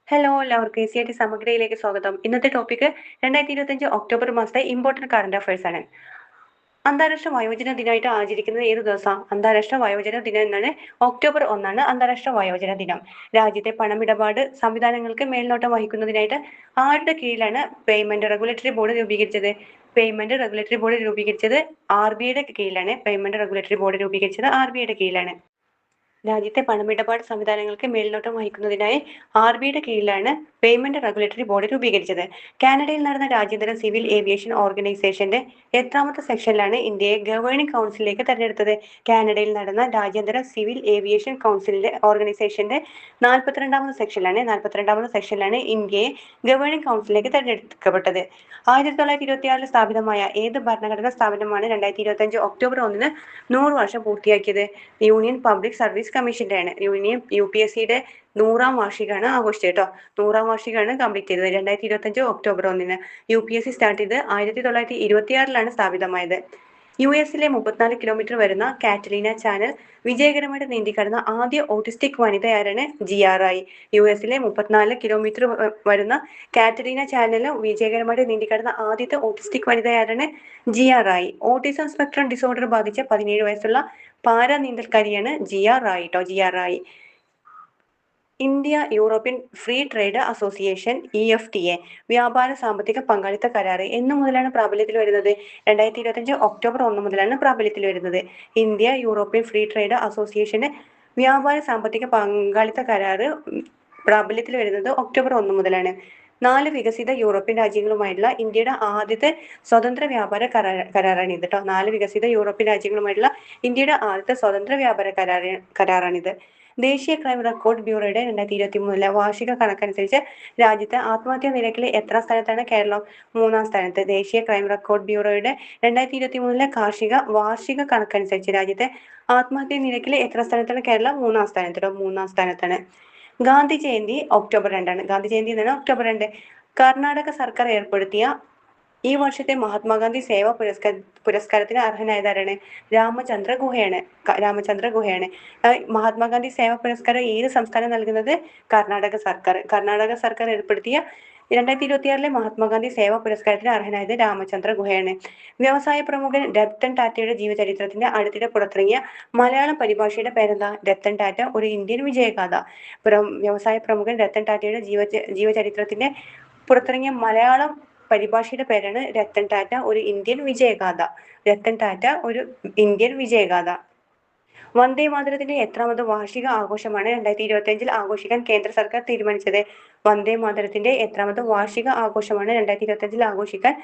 Hello എല്ലാവർക്കും ACIT സമഗ്രയിലേക്ക് സ്വാഗതം. ഇന്നത്തെ ടോപ്പിക് 2025 ഒക്ടോബർ മാസത്തെ ഇമ്പോർട്ടന്റ് കറന്റ് അഫയേഴ്സ് ആണ്. അന്താരാഷ്ട്ര വയോജന ദിനമായിട്ട് ആചരിക്കുന്നത് ഏത് ദിവസം? അന്താരാഷ്ട്ര വയോജന ദിനം എന്നാണ്. ഒക്ടോബർ 1 അന്താരാഷ്ട്ര വയോജന ദിനം. രാജ്യത്തെ പണമിടപാട് സംവിധാനങ്ങൾക്ക് മേൽനോട്ടം വഹിക്കുന്നതിനായിട്ട് ആരുടെ കീഴിലാണ് പേയ്മെന്റ് റെഗുലേറ്ററി ബോർഡ് രൂപീകരിച്ചത്? പേയ്മെന്റ് റെഗുലേറ്ററി ബോർഡ് രൂപീകരിച്ചത് RBIയുടെ കീഴിലാണ്. പേയ്മെന്റ് റെഗുലേറ്ററി ബോർഡ് രൂപീകരിച്ചത് RBIയുടെ കീഴിലാണ്. രാജ്യത്തെ പണമിടപാട് സംവിധാനങ്ങൾക്ക് മേൽനോട്ടം വഹിക്കുന്നതിനായി RBIയുടെ കീഴിലാണ് പേയ്മെന്റ് റെഗുലേറ്ററി ബോർഡ് രൂപീകരിച്ചത്. കാനഡയിൽ നടന്ന രാജ്യാന്തര സിവിൽ ഏവിയേഷൻ ഓർഗനൈസേഷന്റെ എത്രാമത്തെ സെക്ഷനിലാണ് ഇന്ത്യയെ ഗവേണിംഗ് കൗൺസിലിലേക്ക് തെരഞ്ഞെടുത്തത്? കാനഡയിൽ നടന്ന രാജ്യാന്തര സിവിൽ ഏവിയേഷൻ ഓർഗനൈസേഷന്റെ 42ാമത് സെക്ഷനിലാണ് ഇന്ത്യയെ ഗവേണിംഗ് കൗൺസിലിലേക്ക് തെരഞ്ഞെടുക്കപ്പെട്ടത്. 1926 സ്ഥാപിതമായ ഏത് ഭരണഘടനാ സ്ഥാപനമാണ് 2025 ഒക്ടോബർ 1 100 വർഷം പൂർത്തിയാക്കിയത്? യൂണിയൻ പബ്ലിക് സർവീസ് കമ്മീഷന്റെയാണ്. UPSCയുടെ 100ാം വാർഷികമാണ് ആഘോഷിച്ചത് കേട്ടോ. 100ാം വാർഷികമാണ് കംപ്ലീറ്റ് ചെയ്തത് 2025 ഒക്ടോബർ 1. UPSC സ്റ്റാർട്ട് ചെയ്ത് 1926 സ്ഥാപിതമായത്. US-ലെ 34 കിലോമീറ്റർ വരുന്ന കാറ്റലീന ചാനൽ വിജയകരമായിട്ട് നീന്തിക്കടന്ന ആദ്യ ഓട്ടിസ്റ്റിക് വനിത ആരാണ്? GRI. US-ലെ 34 കിലോമീറ്റർ വരുന്ന കാറ്റലീന ചാനൽ വിജയകരമായിട്ട് നീന്തിക്കടന്ന ആദ്യത്തെ ഓട്ടിസ്റ്റിക് വനിത ആരാണ്? GRI. ഓട്ടിസം സ്പെക്ട്രം ഡിസോർഡർ ബാധിച്ച 17 വയസ്സുള്ള പാരാ നീന്തൽക്കാരിയാണ് GRI കേട്ടോ. GRI. India European free trade association EFTA വ്യാപാര സാമ്പത്തിക പങ്കാളിത്ത കരാർ എന്നു മുതലാണ് പ്രാബല്യത്തിൽ വരുന്നത്? 2025 ഒക്ടോബർ 1 മുതലാണ് പ്രാബല്യത്തിൽ വരുന്നത്. ഇന്ത്യ യൂറോപ്യൻ ഫ്രീ ട്രേഡ് അസോസിയേഷന്റെ വ്യാപാര സാമ്പത്തിക പങ്കാളിത്ത കരാർ പ്രാബല്യത്തിൽ വരുന്നത് ഒക്ടോബർ 1 മുതലാണ്. 4 വികസിത യൂറോപ്യൻ രാജ്യങ്ങളുമായിട്ടുള്ള ഇന്ത്യയുടെ ആദ്യത്തെ സ്വതന്ത്ര വ്യാപാര കരാറാണിത് കേട്ടോ. 4 വികസിത യൂറോപ്യൻ രാജ്യങ്ങളുമായിട്ടുള്ള ഇന്ത്യയുടെ ആദ്യത്തെ സ്വതന്ത്ര വ്യാപാര കരാറാണിത്. ദേശീയ ക്രൈം റെക്കോർഡ് ബ്യൂറോയുടെ 2023 വാർഷിക കണക്കനുസരിച്ച് രാജ്യത്തെ ആത്മഹത്യാ നിരക്കിൽ എത്രാം സ്ഥാനത്താണ് കേരളം? 3ാം സ്ഥാനത്ത്. ദേശീയ ക്രൈം റെക്കോർഡ് ബ്യൂറോയുടെ 2023 വാർഷിക കണക്കനുസരിച്ച് രാജ്യത്തെ ആത്മഹത്യാ നിരക്കിൽ എത്രാം സ്ഥാനത്താണ് കേരളം? 3ാം സ്ഥാനത്ത്. 3ാം സ്ഥാനത്താണ്. ഗാന്ധി ജയന്തി ഒക്ടോബർ 2. ഗാന്ധി ജയന്തി എന്നാണ് ഒക്ടോബർ 2. കർണാടക സർക്കാർ ഏർപ്പെടുത്തിയ ഈ വർഷത്തെ മഹാത്മാഗാന്ധി സേവാ പുരസ്കാരത്തിന് അർഹനായതാരാണ്? രാമചന്ദ്ര ഗുഹയാണ്. മഹാത്മാഗാന്ധി സേവാ പുരസ്കാരം ഏത് സംസ്ഥാനം നൽകുന്നത്? കർണാടക സർക്കാർ ഏർപ്പെടുത്തിയ 2026 മഹാത്മാഗാന്ധി സേവാ പുരസ്കാരത്തിന് അർഹനായത് രാമചന്ദ്ര ഗുഹയാണ്. വ്യവസായ പ്രമുഖൻ രത്തൻ ടാറ്റയുടെ ജീവചരിത്രത്തിന്റെ അടുത്തിടെ പുറത്തിറങ്ങിയ മലയാളം പരിഭാഷയുടെ പേരെന്താ? രത്തൻ ടാറ്റ ഒരു ഇന്ത്യൻ വിജയഗാഥ. വ്യവസായ പ്രമുഖൻ രത്തൻ ടാറ്റയുടെ ജീവചരിത്രത്തിന്റെ പുറത്തിറങ്ങിയ മലയാളം പരിഭാഷയുടെ പേരാണ് രത്തൻ ടാറ്റ ഒരു ഇന്ത്യൻ വിജയഗാഥ. രത്തൻ ടാറ്റ ഒരു ഇന്ത്യൻ വിജയഗാഥ. വന്ദേ മാതരത്തിന്റെ എത്രാമത് വാർഷിക ആഘോഷമാണ് 2025 ആഘോഷിക്കാൻ കേന്ദ്ര സർക്കാർ തീരുമാനിച്ചത്? വന്ദേ മാതരത്തിന്റെ എത്രാമത് വാർഷിക ആഘോഷമാണ് 2025 ആഘോഷിക്കാൻ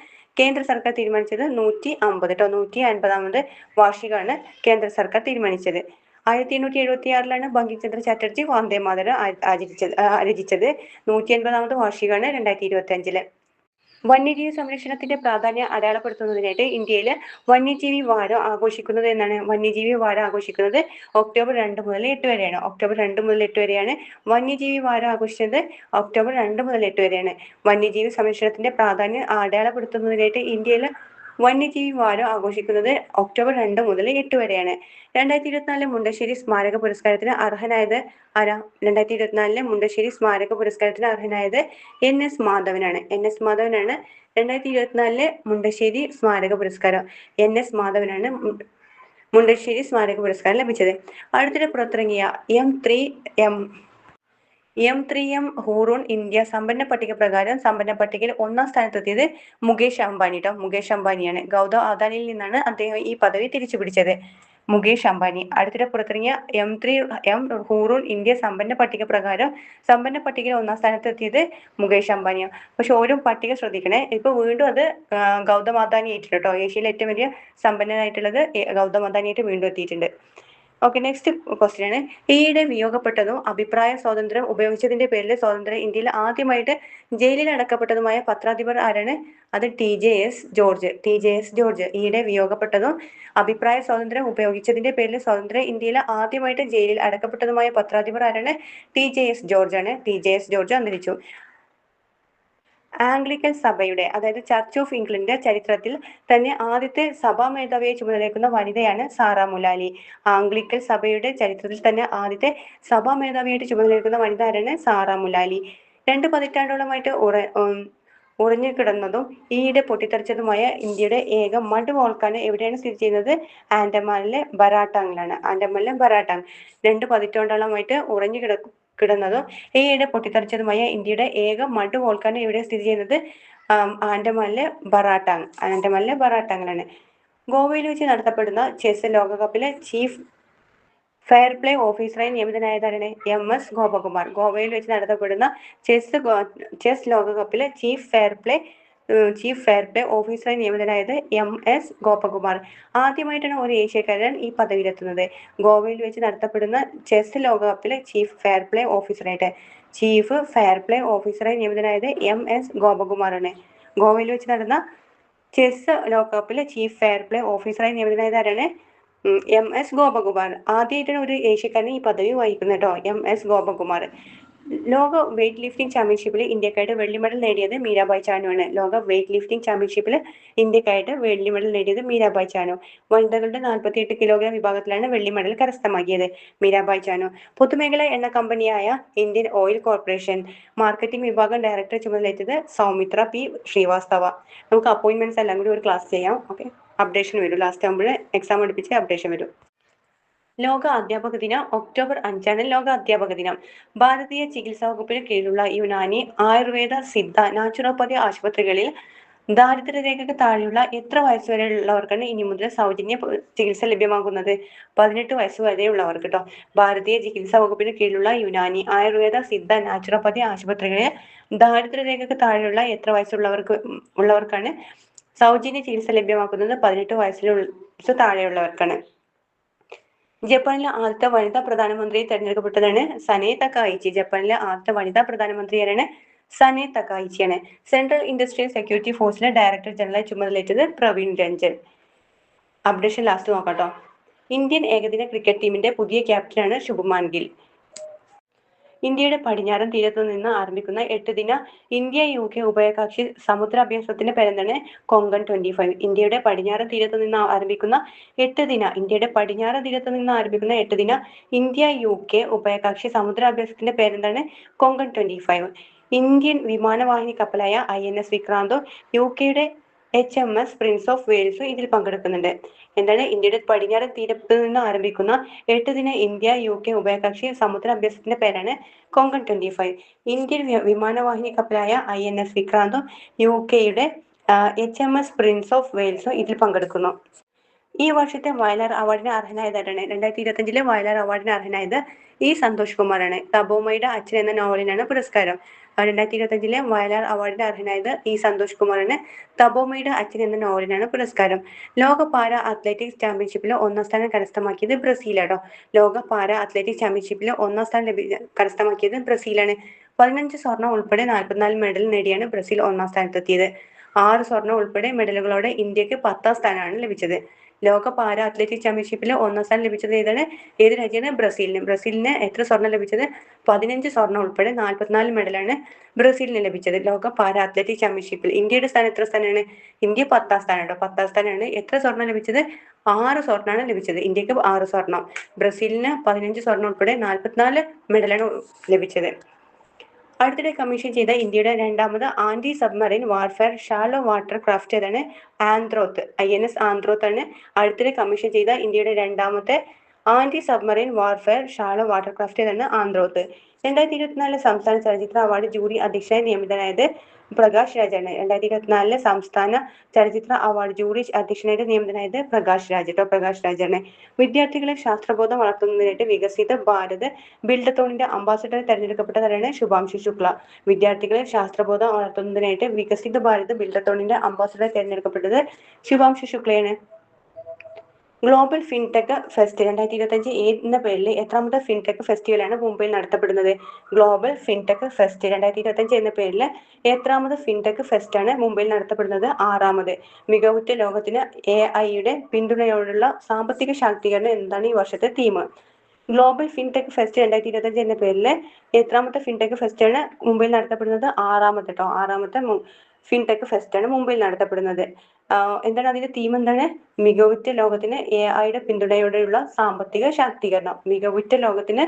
കേന്ദ്ര സർക്കാർ തീരുമാനിച്ചത്? 150 കേട്ടോ. 150ാമത് വാർഷികമാണ് കേന്ദ്ര സർക്കാർ തീരുമാനിച്ചത്. 1876 ബങ്കിം ചന്ദ്ര ചാറ്റർജി വന്ദേ മാതരം രചിച്ചത്. 150ാമത് വാർഷികമാണ് 2025. വന്യജീവി സംരക്ഷണത്തിന്റെ പ്രാധാന്യം അടയാളപ്പെടുത്തുന്നതിനായിട്ട് ഇന്ത്യയിൽ വന്യജീവി വാരം ആഘോഷിക്കുന്നത് എന്നാണ്. വന്യജീവി വാരം ആഘോഷിക്കുന്നത് ഒക്ടോബർ 2 മുതൽ 8 വരെയാണ്. ഒക്ടോബർ 2 മുതൽ 8 വരെയാണ് വന്യജീവി വാരം ആഘോഷിച്ചത്. ഒക്ടോബർ 2 മുതൽ 8 വരെയാണ്. വന്യജീവി സംരക്ഷണത്തിന്റെ പ്രാധാന്യം അടയാളപ്പെടുത്തുന്നതിനായിട്ട് ഇന്ത്യയിൽ വന്യജീവി വാരം ആഘോഷിക്കുന്നത് ഒക്ടോബർ 2 മുതൽ 8 വരെയാണ്. 2024 മുണ്ടശ്ശേരി സ്മാരക പുരസ്കാരത്തിന് അർഹനായത് ആരാ? 2024 മുണ്ടശ്ശേരി സ്മാരക പുരസ്കാരത്തിന് അർഹനായത് NS മാധവനാണ്. 2024 മുണ്ടശ്ശേരി സ്മാരക പുരസ്കാരം NS മാധവനാണ് മുണ്ടശ്ശേരി സ്മാരക പുരസ്കാരം ലഭിച്ചത്. അടുത്തിടെ പുറത്തിറങ്ങിയ M3M ഹൂറൂൺ ഇന്ത്യ സമ്പന്ന പട്ടിക പ്രകാരം സമ്പന്ന പട്ടികയിൽ 1ാം സ്ഥാനത്തെത്തിയത് മുകേഷ് അംബാനി കേട്ടോ. മുകേഷ് അംബാനിയാണ്. ഗൗതം അദാനിയിൽ നിന്നാണ് അദ്ദേഹം ഈ പദവി തിരിച്ചുപിടിച്ചത്. മുകേഷ് അംബാനി. അടുത്തിടെ പുറത്തിറങ്ങിയ M3M ഹൂറൂൺ ഇന്ത്യ സമ്പന്ന പട്ടിക പ്രകാരം സമ്പന്ന പട്ടികയിൽ 1ാം സ്ഥാനത്തെത്തിയത് മുകേഷ് അംബാനിയാണ്. പക്ഷെ ഓരോ പട്ടിക ശ്രദ്ധിക്കണേ. ഇപ്പൊ വീണ്ടും അത് ഗൗതം അദാനി ആയിട്ടുണ്ട് കേട്ടോ. ഏഷ്യയിലെ ഏറ്റവും വലിയ സമ്പന്നനായിട്ടുള്ളത് ഗൗതം അദാനിയായിട്ട് വീണ്ടും എത്തിയിട്ടുണ്ട്. ഓക്കെ, നെക്സ്റ്റ് ക്വസ്റ്റ്യൻ ആണ്. ഈയിടെ വിയോഗപ്പെട്ടതും അഭിപ്രായ സ്വാതന്ത്ര്യം ഉപയോഗിച്ചതിന്റെ പേരിൽ സ്വതന്ത്ര ഇന്ത്യയിൽ ആദ്യമായിട്ട് ജയിലിൽ അടക്കപ്പെട്ടതുമായ പത്രാധിപർ ആരാണ്? അത് TJS ജോർജ്. ഈയിടെ വിയോഗപ്പെട്ടതും അഭിപ്രായ സ്വാതന്ത്ര്യം ഉപയോഗിച്ചതിന്റെ പേരിൽ സ്വതന്ത്ര ഇന്ത്യയിൽ ആദ്യമായിട്ട് ജയിലിൽ അടക്കപ്പെട്ടതുമായ പത്രാധിപർ ആരാണ്? TJS ജോർജ് ആണ്. TJS ജോർജ് അന്തരിച്ചു. ആംഗ്ലിക്കൻ സഭയുടെ അതായത് ചർച്ച് ഓഫ് ഇംഗ്ലണ്ടിന്റെ ചരിത്രത്തിൽ തന്നെ ആദ്യത്തെ സഭാ മേധാവിയെ ചുമതലയേക്കുന്ന വനിതയാണ് സാറാ മുലാലി. ആംഗ്ലിക്കൻ സഭയുടെ ചരിത്രത്തിൽ തന്നെ ആദ്യത്തെ സഭാ മേധാവിയായിട്ട് ചുമതലയേക്കുന്ന വനിത ആരാണ്? സാറാ മുലാലി. പതിറ്റാണ്ടോളമായിട്ട് ഉറഞ്ഞുകിടന്നതും ഈയിടെ പൊട്ടിത്തെറിച്ചതുമായ ഇന്ത്യയുടെ ഏക മഡ് വോൾക്കാനോ എവിടെയാണ് സ്ഥിതി ചെയ്യുന്നത്? ആൻഡമാനിലെ ബറാട്ടാങ്ങിലാണ്. ആൻഡമാനിലെ ബറാട്ടാങ്. പതിറ്റാണ്ടോളമായിട്ട് കിടന്നതും ഈയിടെ പൊട്ടിത്തെറിച്ചതുമായ ഇന്ത്യയുടെ ഏക മഡ് വോൾക്കാനോ എവിടെയാണ് സ്ഥിതി ചെയ്യുന്നത്? ആൻഡമാനിലെ ബറാട്ടാങ്ങിലാണ്. ഗോവയിൽ വെച്ച് നടത്തപ്പെടുന്ന ചെസ് ലോകകപ്പിലെ ചീഫ് ഫെയർ പ്ലേ ഓഫീസറായി നിയമിതനായതാരാണ്? MS ഗോപകുമാർ. ഗോവയിൽ വെച്ച് നടത്തപ്പെടുന്ന ചെസ് ലോകകപ്പിലെ ചീഫ് ഫെയർ പ്ലേ ഓഫീസറായി നിയമിതനായത് MS ഗോപകുമാർ. ആദ്യമായിട്ടാണ് ഒരു ഏഷ്യക്കാരൻ ഈ പദവിയിലെത്തുന്നത്. ഗോവയിൽ വെച്ച് നടത്തപ്പെടുന്ന ചെസ് ലോകകപ്പിലെ ചീഫ് ഫെയർ പ്ലേ ഓഫീസറായി നിയമിതനായത് MS ഗോപകുമാറാണ്. ഗോവയിൽ വെച്ച് നടന്ന ചെസ് ലോകകപ്പിലെ ചീഫ് ഫെയർ പ്ലേ ഓഫീസറായി നിയമിതനായത് ആരാണ്? MS ഗോപകുമാർ. ആദ്യമായിട്ടാണ് ഒരു ഏഷ്യക്കാരൻ ഈ പദവി വഹിക്കുന്നത് കേട്ടോ, MS ഗോപകുമാർ. ലോക വെയ്റ്റ് ലിഫ്റ്റിംഗ് ചാമ്പ്യൻഷിപ്പിൽ ഇന്ത്യക്കായിട്ട് വെള്ളി മെഡൽ നേടിയത് മീരാബായ് ചാനുവാണ്. ലോക വെയ്റ്റ് ലിഫ്റ്റിംഗ് ചാമ്പ്യൻഷിപ്പിൽ ഇന്ത്യക്കായിട്ട് വെള്ളി മെഡൽ നേടിയത് മീരാബായ് ചാനു. വനിതകളുടെ 48 കിലോഗ്രാം വിഭാഗത്തിലാണ് വെള്ളി മെഡൽ കരസ്ഥമാക്കിയത് മീരാബായ് ചാനു. പൊതുമേഖലാ എണ്ണ കമ്പനിയായ ഇന്ത്യൻ ഓയിൽ കോർപ്പറേഷൻ മാർക്കറ്റിംഗ് വിഭാഗം ഡയറക്ടർ ചുമതലയേറ്റത് സൗമിത്ര P. ശ്രീവാസ്തവ. നമുക്ക് അപ്പോയിന്റ്മെന്റ്സ് എല്ലാം കൂടി ഒരു ക്ലാസ് ചെയ്യാം. ഓക്കെ, അപ്ഡേഷൻ വരും. ലാസ്റ്റ് ആകുമ്പോൾ എക്സാം അടുപ്പിച്ച് അപ്ഡേഷൻ വരും. ലോക അധ്യാപക ദിനം ഒക്ടോബർ 5 ലോക അധ്യാപക ദിനം. ഭാരതീയ ചികിത്സാ വകുപ്പിന് കീഴിലുള്ള യുനാനി, ആയുർവേദ, സിദ്ധ, നാച്ചുറോപ്പതി ആശുപത്രികളിൽ ദാരിദ്ര്യരേഖയ്ക്ക് താഴെയുള്ള എത്ര വയസ്സുവരെയുള്ളവർക്കാണ് ഇനി മുതൽ സൗജന്യ ചികിത്സ ലഭ്യമാകുന്നത്? 18 വയസ്സുവരെയുള്ളവർക്ക് കേട്ടോ. ഭാരതീയ ചികിത്സാ വകുപ്പിന് കീഴിലുള്ള യുനാനി, ആയുർവേദ, സിദ്ധ, നാച്ചുറോപ്പതി ആശുപത്രികളിൽ ദാരിദ്ര്യരേഖയ്ക്ക് താഴെയുള്ള എത്ര ഉള്ളവർക്കാണ് സൗജന്യ ചികിത്സ ലഭ്യമാക്കുന്നത്? 18 വയസ്സിന് താഴെയുള്ളവർക്കാണ്. ജപ്പാനിലെ ആദ്യത്തെ വനിതാ പ്രധാനമന്ത്രി തെരഞ്ഞെടുക്കപ്പെട്ടതാണ് സനെ തകായിച്ചി. ജപ്പാനിലെ ആദ്യത്തെ വനിതാ പ്രധാനമന്ത്രിയാരാണ്? സനെ തകായിച്ചിയാണ്. സെൻട്രൽ ഇൻഡസ്ട്രിയൽ സെക്യൂരിറ്റി ഫോഴ്സിലെ ഡയറക്ടർ ജനറൽ ചുമതലയേറ്റത് പ്രവീൺ രഞ്ജൻ. അപ്ഡേഷൻ ലാസ്റ്റ് നോക്കാട്ടോ. ഇന്ത്യൻ ഏകദിന ക്രിക്കറ്റ് ടീമിന്റെ പുതിയ ക്യാപ്റ്റനാണ് ശുഭ്മാൻ ഗിൽ. ഇന്ത്യയുടെ പടിഞ്ഞാറൻ തീരത്തു നിന്ന് ആരംഭിക്കുന്ന 8 ദിന ഇന്ത്യ UK ഉഭയകക്ഷി സമുദ്രാഭ്യാസത്തിന്റെ പേരെന്താണ്? കൊങ്കൺ 25. ഇന്ത്യയുടെ പടിഞ്ഞാറൻ തീരത്തു നിന്ന് ആരംഭിക്കുന്ന 8 ദിന ഇന്ത്യ UK ഉഭയകക്ഷി സമുദ്രാഭ്യാസത്തിന്റെ പേരെന്താണ്? കൊങ്കൺ 25. ഇന്ത്യൻ വിമാനവാഹിനി കപ്പലായ INS വിക്രാന്തും UKയുടെ HMS പ്രിൻസ് ഓഫ് വെയിൽസും ഇതിൽ പങ്കെടുക്കുന്നുണ്ട്. എന്താണ്? ഇന്ത്യയുടെ പടിഞ്ഞാറൻ തീരത്ത് നിന്ന് ആരംഭിക്കുന്ന 8 ദിന ഇന്ത്യ UK ഉഭയകക്ഷി സമുദ്രാഭ്യാസത്തിന്റെ പേരാണ് കൊങ്കൺ 25. ഇന്ത്യൻ വിമാനവാഹിനി കപ്പലായ INS വിക്രാന്തും UKയുടെ HMS പ്രിൻസ് ഓഫ് വെയിൽസും ഇതിൽ പങ്കെടുക്കുന്നു. ഈ വർഷത്തെ വയലാർ അവാർഡിന് അർഹനായതാരാണ്? 2025 വയലാർ അവാർഡിന് അർഹനായത് E. സന്തോഷ് കുമാറാണ്. തപോമയുടെ അച്ഛൻ എന്ന നോവലിനാണ് പുരസ്കാരം. 2025 വയലാർ അവാർഡിന് അർഹനായത് E. സന്തോഷ് കുമാറാണ്. തപോമയുടെ അച്ഛൻ എന്ന നോവലിനാണ് പുരസ്കാരം. ലോക പാര അത്ലറ്റിക്സ് ചാമ്പ്യൻഷിപ്പിൽ 1ാം സ്ഥാനം കരസ്ഥമാക്കിയത് ബ്രസീലാണോ? ലോക പാര അത്ലറ്റിക്സ് ചാമ്പ്യൻഷിപ്പിൽ 1ാം സ്ഥാനം കരസ്ഥമാക്കിയത് ബ്രസീലാണ്. 15 സ്വർണം ഉൾപ്പെടെ 44 മെഡൽ നേടിയാണ് ബ്രസീൽ 1ാം സ്ഥാനത്തെത്തിയത്. 6 സ്വർണം ഉൾപ്പെടെ മെഡലുകളോടെ ഇന്ത്യക്ക് 10ാം സ്ഥാനമാണ് ലഭിച്ചത്. ലോക പാര അത്ലറ്റിക്സ് ചാമ്പ്യൻഷിപ്പിൽ 1ാം സ്ഥാനം ലഭിച്ചത് ഏത് രാജ്യമാണ്? ബ്രസീലിന് എത്ര സ്വർണം ലഭിച്ചത്? 15 സ്വർണം ഉൾപ്പെടെ 44 മെഡലാണ് ബ്രസീലിന് ലഭിച്ചത്. ലോക പാര അത്ലറ്റിക്സ് ചാമ്പ്യൻഷിപ്പിൽ ഇന്ത്യയുടെ സ്ഥാനം എത്ര സ്ഥാനമാണ്? ഇന്ത്യ 10ാം സ്ഥാനം കേട്ടോ. 10ാം സ്ഥാനമാണ്. എത്ര സ്വർണം ലഭിച്ചത്? 6 സ്വർണ്ണമാണ് ലഭിച്ചത്. ഇന്ത്യക്ക് 6 സ്വർണം. ബ്രസീലിന് 15 സ്വർണം ഉൾപ്പെടെ 44 മെഡലാണ് ലഭിച്ചത്. അടുത്തിടെ കമ്മീഷൻ ചെയ്ത ഇന്ത്യയുടെ 2ാമത് anti submarine warfare shallow water craft ഏതാണ്? ആന്ത്രോത്ത്. INS ആന്ത്രോത്ത് ആണ് അടുത്തിടെ കമ്മീഷൻ ചെയ്ത ഇന്ത്യയുടെ 2ാമത്തെ anti submarine warfare shallow water craft ഏതാണ്? ആന്ത്രോത്ത്. 2024 സംസ്ഥാന ചലച്ചിത്ര അവാർഡ് ജൂറി അധ്യക്ഷനായി നിയമിതനായത് പ്രകാശ് രാജാണ്. 2024 സംസ്ഥാന ചലച്ചിത്ര അവാർഡ് ജൂറി അധ്യക്ഷനായിട്ട് നിയമിതനായത് പ്രകാശ് രാജാണ്. വിദ്യാർത്ഥികളെ ശാസ്ത്രബോധം വളർത്തുന്നതിനായിട്ട് വികസിത ഭാരത് ബിൽഡത്തോണിന്റെ അംബാസഡർ തെരഞ്ഞെടുക്കപ്പെട്ടതാണ് ശുഭാംശു ശുക്ല. വിദ്യാർത്ഥികളെ ശാസ്ത്രബോധം വളർത്തുന്നതിനായിട്ട് വികസിത ഭാരത് ബിൽഡത്തോണിന്റെ അംബാസഡർ തെരഞ്ഞെടുക്കപ്പെട്ടത് ശുഭാംശു ശുക്ലയാണ്. ഗ്ലോബൽ ഫിൻടെക് ഫെസ്റ്റ് 2025 എന്ന പേരിൽ എത്രാമത്തെ ഫിൻടെക് ഫെസ്റ്റിവലാണ് മുംബൈയിൽ നടത്തപ്പെടുന്നത്? ഗ്ലോബൽ ഫിൻടെക് ഫെസ്റ്റ് 2025 എന്ന പേരിൽ എത്രാമത് ഫിൻടെക് ഫെസ്റ്റാണ് മുംബൈയിൽ നടത്തപ്പെടുന്നത്? 6ാമത്. മികവുറ്റ ലോകത്തിന് AI-യുടെ പിന്തുണയോടുള്ള സാമ്പത്തിക ശാക്തീകരണം എന്നതാണ് ഈ വർഷത്തെ തീം. ഗ്ലോബൽ ഫിൻടെക് ഫെസ്റ്റ് 2025 എന്ന പേരിൽ എത്രാമത്തെ ഫിൻടെക് ഫെസ്റ്റാണ് മുംബൈയിൽ നടത്തപ്പെടുന്നത്? 6ാമത്തെ കേട്ടോ. 6ാമത്തെ ഫിൻടെക് ഫെസ്റ്റാണ് മുംബൈയിൽ നടത്തപ്പെടുന്നത്. എന്താണ് അതിന്റെ തീം? എന്താണ്? മികവുറ്റ ലോകത്തിന് AI-യുടെ പിന്തുണയോടെയുള്ള സാമ്പത്തിക ശാക്തീകരണം. മികവുറ്റ ലോകത്തിന്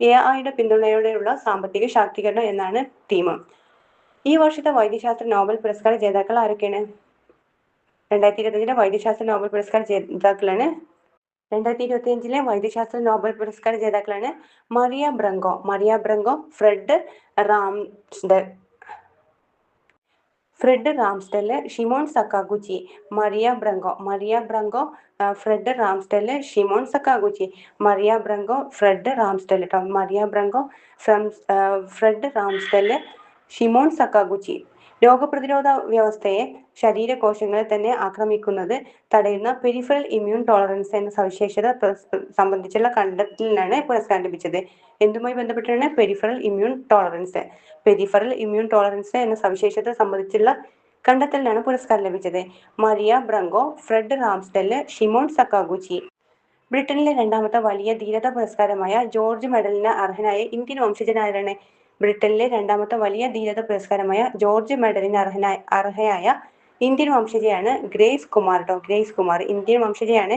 AI പിന്തുണയോടെയുള്ള സാമ്പത്തിക ശാക്തീകരണം എന്നാണ് തീം. ഈ വർഷത്തെ വൈദ്യശാസ്ത്ര നോബൽ പുരസ്കാര ജേതാക്കൾ ആരൊക്കെയാണ്? 2025 വൈദ്യശാസ്ത്ര നോബൽ പുരസ്കാര ജേതാക്കളാണ് 2025 വൈദ്യശാസ്ത്ര നോബൽ പുരസ്കാര ജേതാക്കളാണ് Maria Brunkow, Fred Ramsdell, Shimon Sakaguchi. Maria Brunkow, Fred Ramsdell, Shimon Sakaguchi. Maria Brunkow, Fred Ramsdell കേട്ടോ. Maria Brunkow, Fred Ramsdell, Shimon Sakaguchi. രോഗപ്രതിരോധ വ്യവസ്ഥയെ ശരീരകോശങ്ങളെ തന്നെ ആക്രമിക്കുന്നത് തടയുന്ന പെരിഫറൽ ഇമ്മ്യൂൺ ടോളറൻസ് എന്ന സവിശേഷത സംബന്ധിച്ചുള്ള കണ്ടെത്തലിനാണ് പുരസ്കാരം ലഭിച്ചത്. എന്തുമായി ബന്ധപ്പെട്ടാണ്? പെരിഫറൽ ഇമ്മ്യൂൺ ടോളറൻസ് എന്ന സവിശേഷത സംബന്ധിച്ചുള്ള കണ്ടെത്തലിനാണ് പുരസ്കാരം ലഭിച്ചത്. Maria Brunkow, Fred Ramsdell, Shimon Sakaguchi. ബ്രിട്ടനിലെ രണ്ടാമത്തെ വലിയ ധീരതാ പുരസ്കാരമായ ജോർജ് മെഡലിന് അർഹനായ ഇന്ത്യൻ വംശജനാരാണ്? ബ്രിട്ടനിലെ രണ്ടാമത്തെ വലിയ ധീരതാ പുരസ്കാരമായ ജോർജ് മെഡലിന് അർഹയായ ഇന്ത്യൻ വംശജയാണ് ഗ്രേസ് കുമാർ കേട്ടോ. ഇന്ത്യൻ വംശജയാണ്.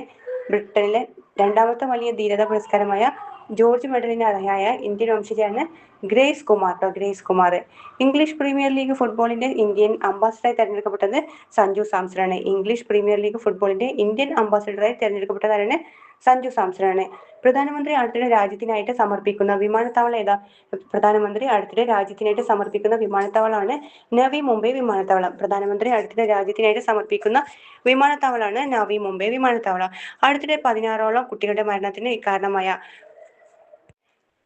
ബ്രിട്ടനിലെ രണ്ടാമത്തെ വലിയ ധീരതാ പുരസ്കാരമായ ജോർജ് മെഡലിന് അർഹയായ ഇന്ത്യൻ വംശജയാണ് Grace Kumar. English premier league ഫുട്ബോളിന്റെ ഇന്ത്യൻ അംബാസിഡറായി തെരഞ്ഞെടുക്കപ്പെട്ടത് സഞ്ജു സാംസണാണ്. ഇംഗ്ലീഷ് പ്രീമിയർ ലീഗ് ഫുട്ബോളിന്റെ ഇന്ത്യൻ അംബാസിഡറായി തെരഞ്ഞെടുക്കപ്പെട്ടതാണ് സഞ്ജു സാംസണാണ്. പ്രധാനമന്ത്രി അടുത്തിടെ രാജ്യത്തിനായിട്ട് സമർപ്പിക്കുന്ന വിമാനത്താവളം ഏതാ? പ്രധാനമന്ത്രി അടുത്തിടെ രാജ്യത്തിനായിട്ട് സമർപ്പിക്കുന്ന വിമാനത്താവളമാണ് നവി മുംബൈ വിമാനത്താവളം. പ്രധാനമന്ത്രി അടുത്തിടെ രാജ്യത്തിനായിട്ട് സമർപ്പിക്കുന്ന വിമാനത്താവളമാണ് നവി മുംബൈ വിമാനത്താവളം. അടുത്തിടെ 16ഓളം കുട്ടികളുടെ മരണത്തിന് കാരണമായ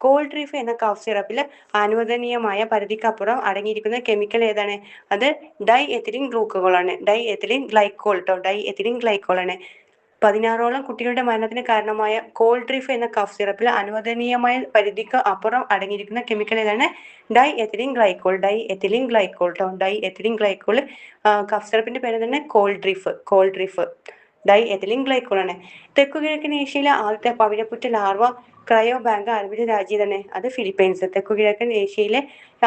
കോൾഡ്രീഫ് എന്ന കഫ് സിറപ്പിൽ അനുവദനീയമായ പരിധിക്കപ്പുറം അടങ്ങിയിരിക്കുന്ന കെമിക്കൽ ഏതാണ്? അത് ഡൈ എത്തിലീൻ ഗ്ലൈക്കോൾ ആണ്. 16ഓളം കുട്ടികളുടെ മരണത്തിന് കാരണമായ കോൾഡ്രീഫ് എന്ന കഫ് സിറപ്പിൽ അനുവദനീയമായ പരിധിക്ക് അപ്പുറം അടങ്ങിയിരിക്കുന്ന കെമിക്കൽ ഏതാണ്? Diethylene glycol. കഫ് സിറപ്പിന്റെ പേര് തന്നെ കോൾഡ്രീഫ്. ഡൈ എത്തിലീൻ ഗ്ലൈക്കോൾ ആണ്. തെക്കുകിഴക്കൻ ഏഷ്യയിലെ ആദ്യത്തെ പവിഴപ്പുറ്റ് ലാർവ ക്രയോ ബാങ്ക് ആരംഭിച്ച രാജ്യം തന്നെ? അത് ഫിലിപ്പൈൻസ്. തെക്കുകിഴക്കൻ ഏഷ്യയിലെ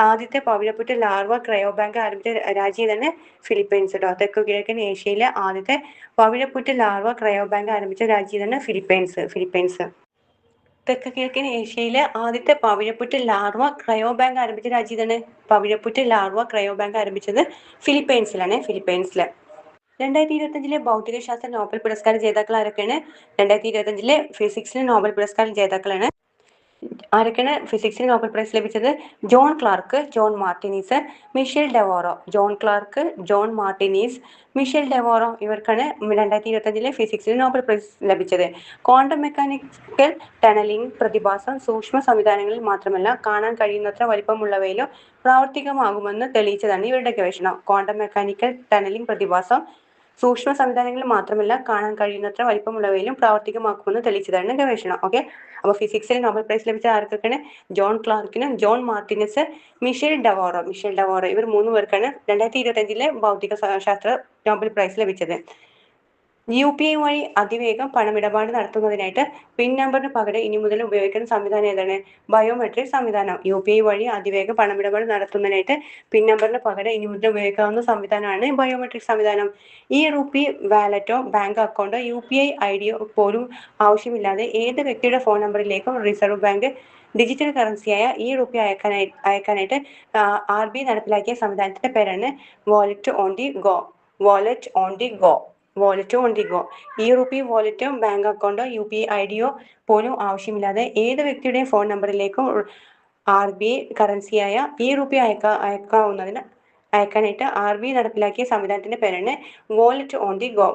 ആദ്യത്തെ പവിഴപ്പുറ്റ് ലാർവ ക്രയോ ബാങ്ക് ആരംഭിച്ച രാജ്യം തന്നെ ഫിലിപ്പൈൻസ് കേട്ടോ. തെക്കുകിഴക്കൻ ഏഷ്യയിലെ ആദ്യത്തെ പവിഴപ്പുറ്റ് ലാർവ ക്രയോ ബാങ്ക് ആരംഭിച്ച രാജ്യം തന്നെ ഫിലിപ്പൈൻസ്. തെക്ക് കിഴക്കൻ ഏഷ്യയിലെ ആദ്യത്തെ പവിഴപ്പുറ്റ് ലാർവ ക്രയോ ബാങ്ക് ആരംഭിച്ച രാജ്യം തന്നെ? പവിഴപ്പുറ്റ് ലാർവ ക്രയോ ബാങ്ക് ആരംഭിച്ചത് ഫിലിപ്പൈൻസിലാണ്. 2025 ഭൗതികശാസ്ത്ര നോബൽ പുരസ്കാര ജേതാക്കൾ ആരൊക്കെയാണ്? 2025 ഫിസിക്സിന് നോബൽ പുരസ്കാര ജേതാക്കളാണ് ആരൊക്കെയാണ്? ഫിസിക്സിന് നോബൽ പ്രൈസ് ലഭിച്ചത് John Clarke, John Martinis, Michel Devoret. Michel Devoret ഇവർക്കാണ് 2025 ഫിസിക്സിന് നോബൽ പ്രൈസ് ലഭിച്ചത്. ക്വാണ്ടം മെക്കാനിക്കൽ ടണലിംഗ് പ്രതിഭാസം സൂക്ഷ്മ സംവിധാനങ്ങളിൽ മാത്രമല്ല കാണാൻ കഴിയുന്നത്ര വലിപ്പമുള്ളവയിലും പ്രാവർത്തികമാകുമെന്ന് തെളിയിച്ചതാണ് ഇവരുടെ ഗവേഷണം. ക്വാണ്ടം മെക്കാനിക്കൽ ടണലിംഗ് പ്രതിഭാസം സൂക്ഷ്മ സംവിധാനങ്ങളിൽ മാത്രമല്ല കാണാൻ കഴിയുന്നത്ര വലിപ്പമുള്ളവയിലും പ്രാവർത്തികമാക്കുമെന്ന് തെളിയിച്ചതാണ് ഗവേഷണം. ഓക്കെ, അപ്പോൾ ഫിസിക്സിൽ നോബൽ പ്രൈസ് ലഭിച്ച ആർക്കൊക്കെയാണ്? ജോൺ ക്ലാർക്കിനും ജോൺ മാർട്ടിനസ്, മിഷേൽ ഡെവോറോ ഇവർ 3 പേർക്കാണ് 2025 ഭൗതിക ശാസ്ത്ര നോബൽ പ്രൈസ് ലഭിച്ചത്. UPI വഴി അതിവേഗം പണമിടപാട് നടത്തുന്നതിനായിട്ട് പിൻ നമ്പറിന് പകരം ഇനി മുതൽ ഉപയോഗിക്കുന്ന സംവിധാനം ഏതാണ്? ബയോമെട്രിക് സംവിധാനം. UPI വഴി അതിവേഗം പണമിടപാട് നടത്തുന്നതിനായിട്ട് പിൻ നമ്പറിന് പകരം ഇനി മുതൽ ഉപയോഗിക്കാവുന്ന സംവിധാനമാണ് ബയോമെട്രിക് സംവിധാനം. ഈ റുപ്പി വാലറ്റോ ബാങ്ക് അക്കൗണ്ടോ UPI ID പോലും ആവശ്യമില്ലാതെ ഏത് വ്യക്തിയുടെ ഫോൺ നമ്പറിലേക്കും റിസർവ് ബാങ്ക് ഡിജിറ്റൽ കറൻസിയായ ഈ റുപ്പി അയക്കാനായിട്ട് RBI നടപ്പിലാക്കിയ സംവിധാനത്തിന്റെ പേരാണ് വാലറ്റ് ഓൺ ദി ഗോ. ഈ റുപ്പി വാലറ്റോ ബാങ്ക് അക്കൗണ്ടോ UPI ID പോലും ആവശ്യമില്ലാതെ ഏത് വ്യക്തിയുടെയും ഫോൺ നമ്പറിലേക്കും RBI കറൻസിയായ ഈ റുപ്പി അയക്കാനായിട്ട് RBI നടപ്പിലാക്കിയ സംവിധാനത്തിന്റെ പേരാണ് വാലറ്റ് ഓൺ ദി ഗോ.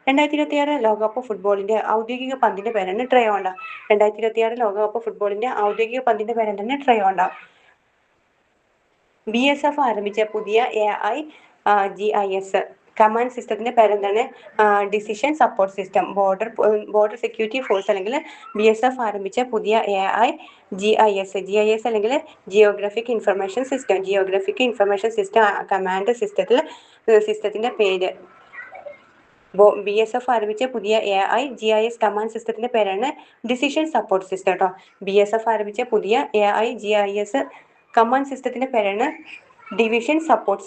2026 ലോകകപ്പ് ഫുട്ബോളിന്റെ ഔദ്യോഗിക പന്തിന്റെ പേരാണ് ട്രയോണ്ട. 2026 ലോകകപ്പ് ഫുട്ബോളിന്റെ ഔദ്യോഗിക പന്തിന്റെ പേരാണ് ട്രയോണ്ട. BSF ആരംഭിച്ച പുതിയ AI GIS കമാൻഡ് സിസ്റ്റത്തിന്റെ പേരെന്താണ്? Decision support system. Border security force അല്ലെങ്കിൽ BSF ആരംഭിച്ച പുതിയ AI GIS അല്ലെങ്കിൽ ജിയോഗ്രഫിക് ഇൻഫർമേഷൻ സിസ്റ്റം കമാൻഡ് സിസ്റ്റത്തിന്റെ പേര്. BSF ആരംഭിച്ച പുതിയ AI GIS കമാൻഡ് സിസ്റ്റത്തിന്റെ പേരാണ് ഡിസിഷൻ സപ്പോർട്ട് സിസ്റ്റം കേട്ടോ. BSF ആരംഭിച്ച പുതിയ AI GIS കമാൻഡ് സിസ്റ്റത്തിന്റെ പേരാണ് ഡിസിഷൻ സപ്പോർട്ട്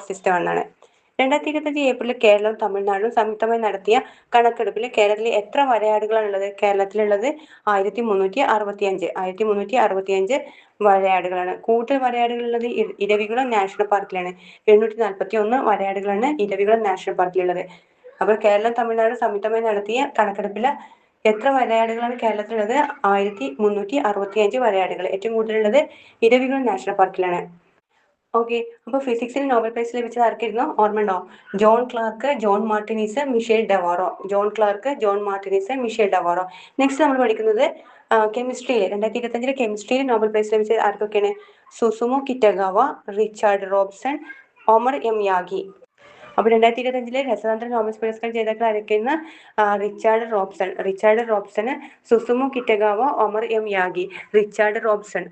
സിസ്റ്റം എന്നാണ്. 2025 ഏപ്രിലിൽ കേരളവും തമിഴ്നാടും സംയുക്തമായി നടത്തിയ കണക്കെടുപ്പിൽ കേരളത്തിൽ എത്ര വരയാടുകളാണുള്ളത്? കേരളത്തിലുള്ളത് 1365 വരയാടുകളാണ്. കൂടുതൽ വരയാടുകളുള്ളത് ഇരവികുളം നാഷണൽ പാർക്കിലാണ്. 841 വരയാടുകളാണ് ഇരവികുളം നാഷണൽ പാർക്കിലുള്ളത്. അപ്പോൾ കേരളം തമിഴ്നാട് സംയുക്തമായി നടത്തിയ കണക്കെടുപ്പിൽ എത്ര വരയാടുകളാണ് കേരളത്തിലുള്ളത്? 1365 വരയാടുകൾ. ഏറ്റവും കൂടുതലുള്ളത് ഇരവികുളം നാഷണൽ പാർക്കിലാണ്. ഓക്കെ, അപ്പോൾ ഫിസിക്സിന് നോബൽ പ്രൈസ് ലഭിച്ചത് ആർക്കായിരുന്നു? ഓർമ്മയുണ്ടോ? John Clarke, John Martinis, Michel Devoret. John Clarke, John Martinis, Michel Devoret. Next നമ്മൾ പഠിക്കുന്നത് കെമിസ്ട്രിയിൽ 2025 കെമിസ്ട്രിയിൽ നോബൽ പ്രൈസ് ലഭിച്ചത് ആർക്കൊക്കെയാണ്? Susumu Kitagawa, Richard Robson, Omar M Yaghi. അപ്പോൾ 2025 രസതന്ത്ര നോബൽ പുരസ്കാരം ജേതാക്കൾ ആരൊക്കെയെന്ന്? Richard Robson, Susumu Kitagawa, Omar M Yaghi. Richard Robson,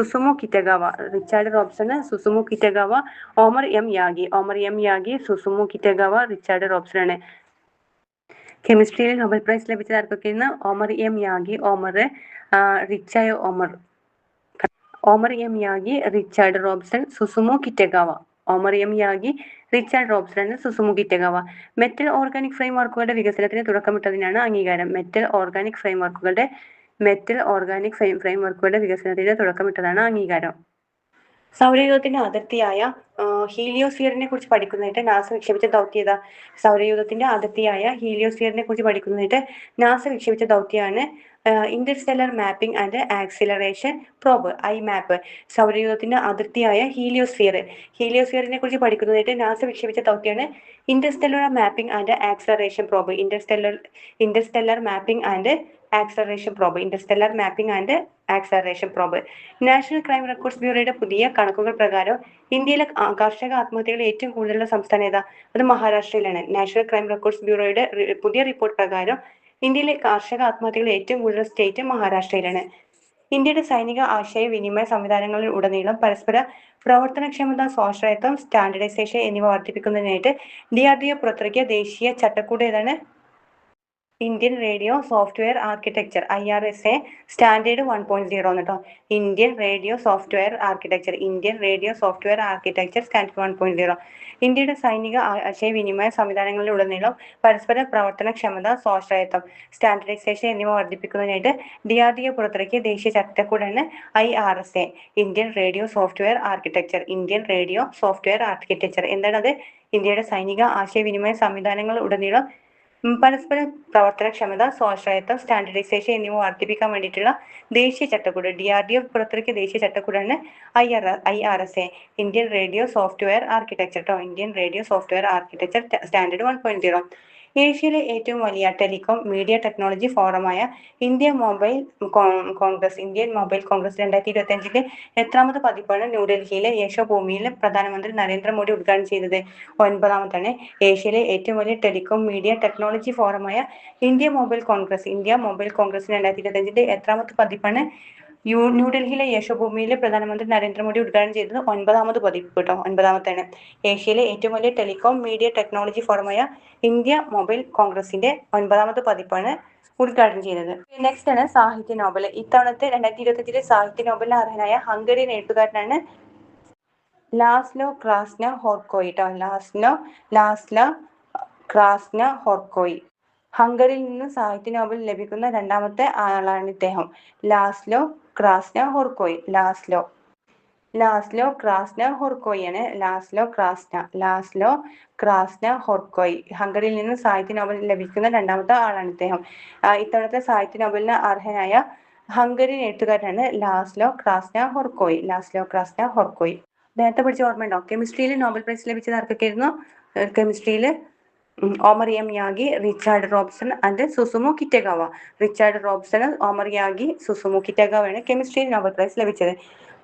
Susumu Kitagawa, Omar M Yaghi, Susumu Kitagawa, Richard Robson. കെമിസ്ട്രിയിൽ നോബൽ പ്രൈസ് ലഭിച്ചത് ആർക്കൊക്കെയെന്ന്? Omar M Yaghi, Richard Robson, Susumu കിറ്റഗാവ. Metal organic frame വർക്കുകളുടെ വികസനത്തിന് തുടക്കമിട്ടതിനാണ് അംഗീകാരം. മെറ്റൽ ഓർഗാനിക് ഫ്രെയിം വർക്കുകളുടെ വികസനത്തിന് തുടക്കമിട്ടതാണ് അംഗീകാരം. സൗരയൂഥത്തിന്റെ അതിർത്തിയായ ഹീലിയോസ്ഫിയറിനെ കുറിച്ച് പഠിക്കുന്നതായിട്ട് നാസ വിക്ഷേപിച്ച ദൗത്യം ഏതാ? സൗരയൂഥത്തിന്റെ അതിർത്തിയായ ഹീലിയോസ്ഫിയറിനെ കുറിച്ച് പഠിക്കുന്നതായിട്ട് നാസ വിക്ഷേപിച്ച ദൗത്യമാണ് interstellar mapping and acceleration probe, IMAP. സൗരയൂഥത്തിന്റെ അതിർത്തിയായ ഹീലിയോസ്ഫിയറിനെ കുറിച്ച് പഠിക്കുന്നതായിട്ട് നാസ വിക്ഷേപിച്ച ദൗത്യമാണ് interstellar mapping and acceleration probe. Interstellar mapping and acceleration probe. National crime records ബ്യൂറോയുടെ പുതിയ കണക്കുകൾ പ്രകാരം ഇന്ത്യയിലെ കർഷക ആത്മഹത്യകൾ ഏറ്റവും കൂടുതലുള്ള സംസ്ഥാനം ഏതാ? അത് മഹാരാഷ്ട്രയിലാണ്. നാഷണൽ ക്രൈം റെക്കോർഡ്സ് ബ്യൂറോയുടെ പുതിയ റിപ്പോർട്ട് പ്രകാരം ഇന്ത്യയിലെ കർഷക ആത്മഹത്യകൾ ഏറ്റവും കൂടുതൽ സ്റ്റേറ്റ് മഹാരാഷ്ട്രയിലാണ്. ഇന്ത്യയുടെ സൈനിക ആശയവിനിമയ സംവിധാനങ്ങളിൽ ഉടനീളം പരസ്പര പ്രവർത്തനക്ഷമത, സ്വാശ്രയത്വം, സ്റ്റാൻഡർഡൈസേഷൻ എന്നിവ വർദ്ധിപ്പിക്കുന്നതിനായിട്ട് DRDO പുറത്തിറക്കിയ ദേശീയ ചട്ടക്കൂട് ഏതാണ്? Indian radio software architecture, IRSA standard 1.0 കേട്ടോ. Indian radio software architecture standard 1.0. ഇന്ത്യയുടെ സൈനിക ആശയവിനിമയ സംവിധാനങ്ങളിലുടനീളം പരസ്പര പ്രവർത്തനക്ഷമത, സ്വാശ്രയത്വം, സ്റ്റാൻഡർഡൈസേഷൻ എന്നിവ വർദ്ധിപ്പിക്കുന്നതിനായിട്ട് DRDO പുറത്തിറക്കിയ ദേശീയ ചട്ടക്കൂടാണ് IRSA, Indian radio software architecture. എന്താണത്? ഇന്ത്യയുടെ സൈനിക ആശയവിനിമയ സംവിധാനങ്ങളിലുടനീളം പരസ്പര പ്രവർത്തനക്ഷമത, സ്വാശ്രയത്വം, സ്റ്റാൻഡർഡൈസേഷൻ എന്നിവ വർദ്ധിപ്പിക്കാൻ വേണ്ടിയിട്ടുള്ള ദേശീയ ചട്ടക്കൂട്. DRDO പുറത്തിറക്കിയ ദേശീയ ചട്ടക്കൂടാണ് IRSA, Indian radio software architecture standard 1.0. ഏഷ്യയിലെ ഏറ്റവും വലിയ ടെലികോം മീഡിയ ടെക്നോളജി ഫോറമായ ഇന്ത്യൻ മൊബൈൽ കോൺഗ്രസ് 2025 എത്രാമത് പതിപ്പാണ് ന്യൂഡൽഹിയിലെ യശോഭൂമിയിൽ പ്രധാനമന്ത്രി നരേന്ദ്രമോദി ഉദ്ഘാടനം ചെയ്തത്? 9ാമതാണ്. ഏഷ്യയിലെ ഏറ്റവും വലിയ ടെലികോം മീഡിയ ടെക്നോളജി ഫോറമായ ഇന്ത്യ മൊബൈൽ കോൺഗ്രസ് 2025 എത്രാമത്തെ പതിപ്പാണ് ന്യൂഡൽഹിയിലെ യശോഭൂമിയിൽ പ്രധാനമന്ത്രി നരേന്ദ്രമോദി ഉദ്ഘാടനം ചെയ്തത്? 9ാമത് പതിപ്പ് കേട്ടോ, 9ാമത്താണ്. ഏഷ്യയിലെ ഏറ്റവും വലിയ ടെലികോം മീഡിയ ടെക്നോളജി ഫോറമായ ഇന്ത്യ മൊബൈൽ കോൺഗ്രസിന്റെ 9ാമത് പതിപ്പാണ് ഉദ്ഘാടനം ചെയ്തത്. നെക്സ്റ്റ് ആണ് സാഹിത്യ നോബൽ. ഇത്തവണത്തെ 2025 സാഹിത്യ നോബലിന് അർഹനായ ഹംഗേറിയൻ എഴുത്തുകാരനാണ് ലാസ്ലോ ക്രാസ്ന-ഹോർക്കോയ്. ഹംഗറിയിൽ നിന്ന് സാഹിത്യ നോബൽ ലഭിക്കുന്ന രണ്ടാമത്തെ ആളാണ് ഇദ്ദേഹം. ലാസ്ലോ ക്രാസ്ന-ഹോർക്കോയ് ഹംഗറിയിൽ നിന്ന് സാഹിത്യ നോബൽ ലഭിക്കുന്ന രണ്ടാമത്തെ ആളാണ് ഇദ്ദേഹം. ഇത്തവണത്തെ സാഹിത്യ നോബലിന് അർഹനായ ഹംഗറിയൻ എഴുത്തുകാരനാണ് ലാസ്ലോ ക്രാസ്ന-ഹോർക്കോയ്. നേരത്തെ പഠിച്ച ഓർമ്മയുണ്ടോ? കെമിസ്ട്രിയിൽ നോബൽ പ്രൈസ് ലഭിച്ചത് ആർക്കൊക്കെയായിരുന്നു? കെമിസ്ട്രിയിൽ Omar M Yaghi, Richard Robson and Susumu Kitagawa. ആണ് കെമിസ്ട്രിയിൽ നോബൽ പ്രൈസ് ലഭിച്ചത്.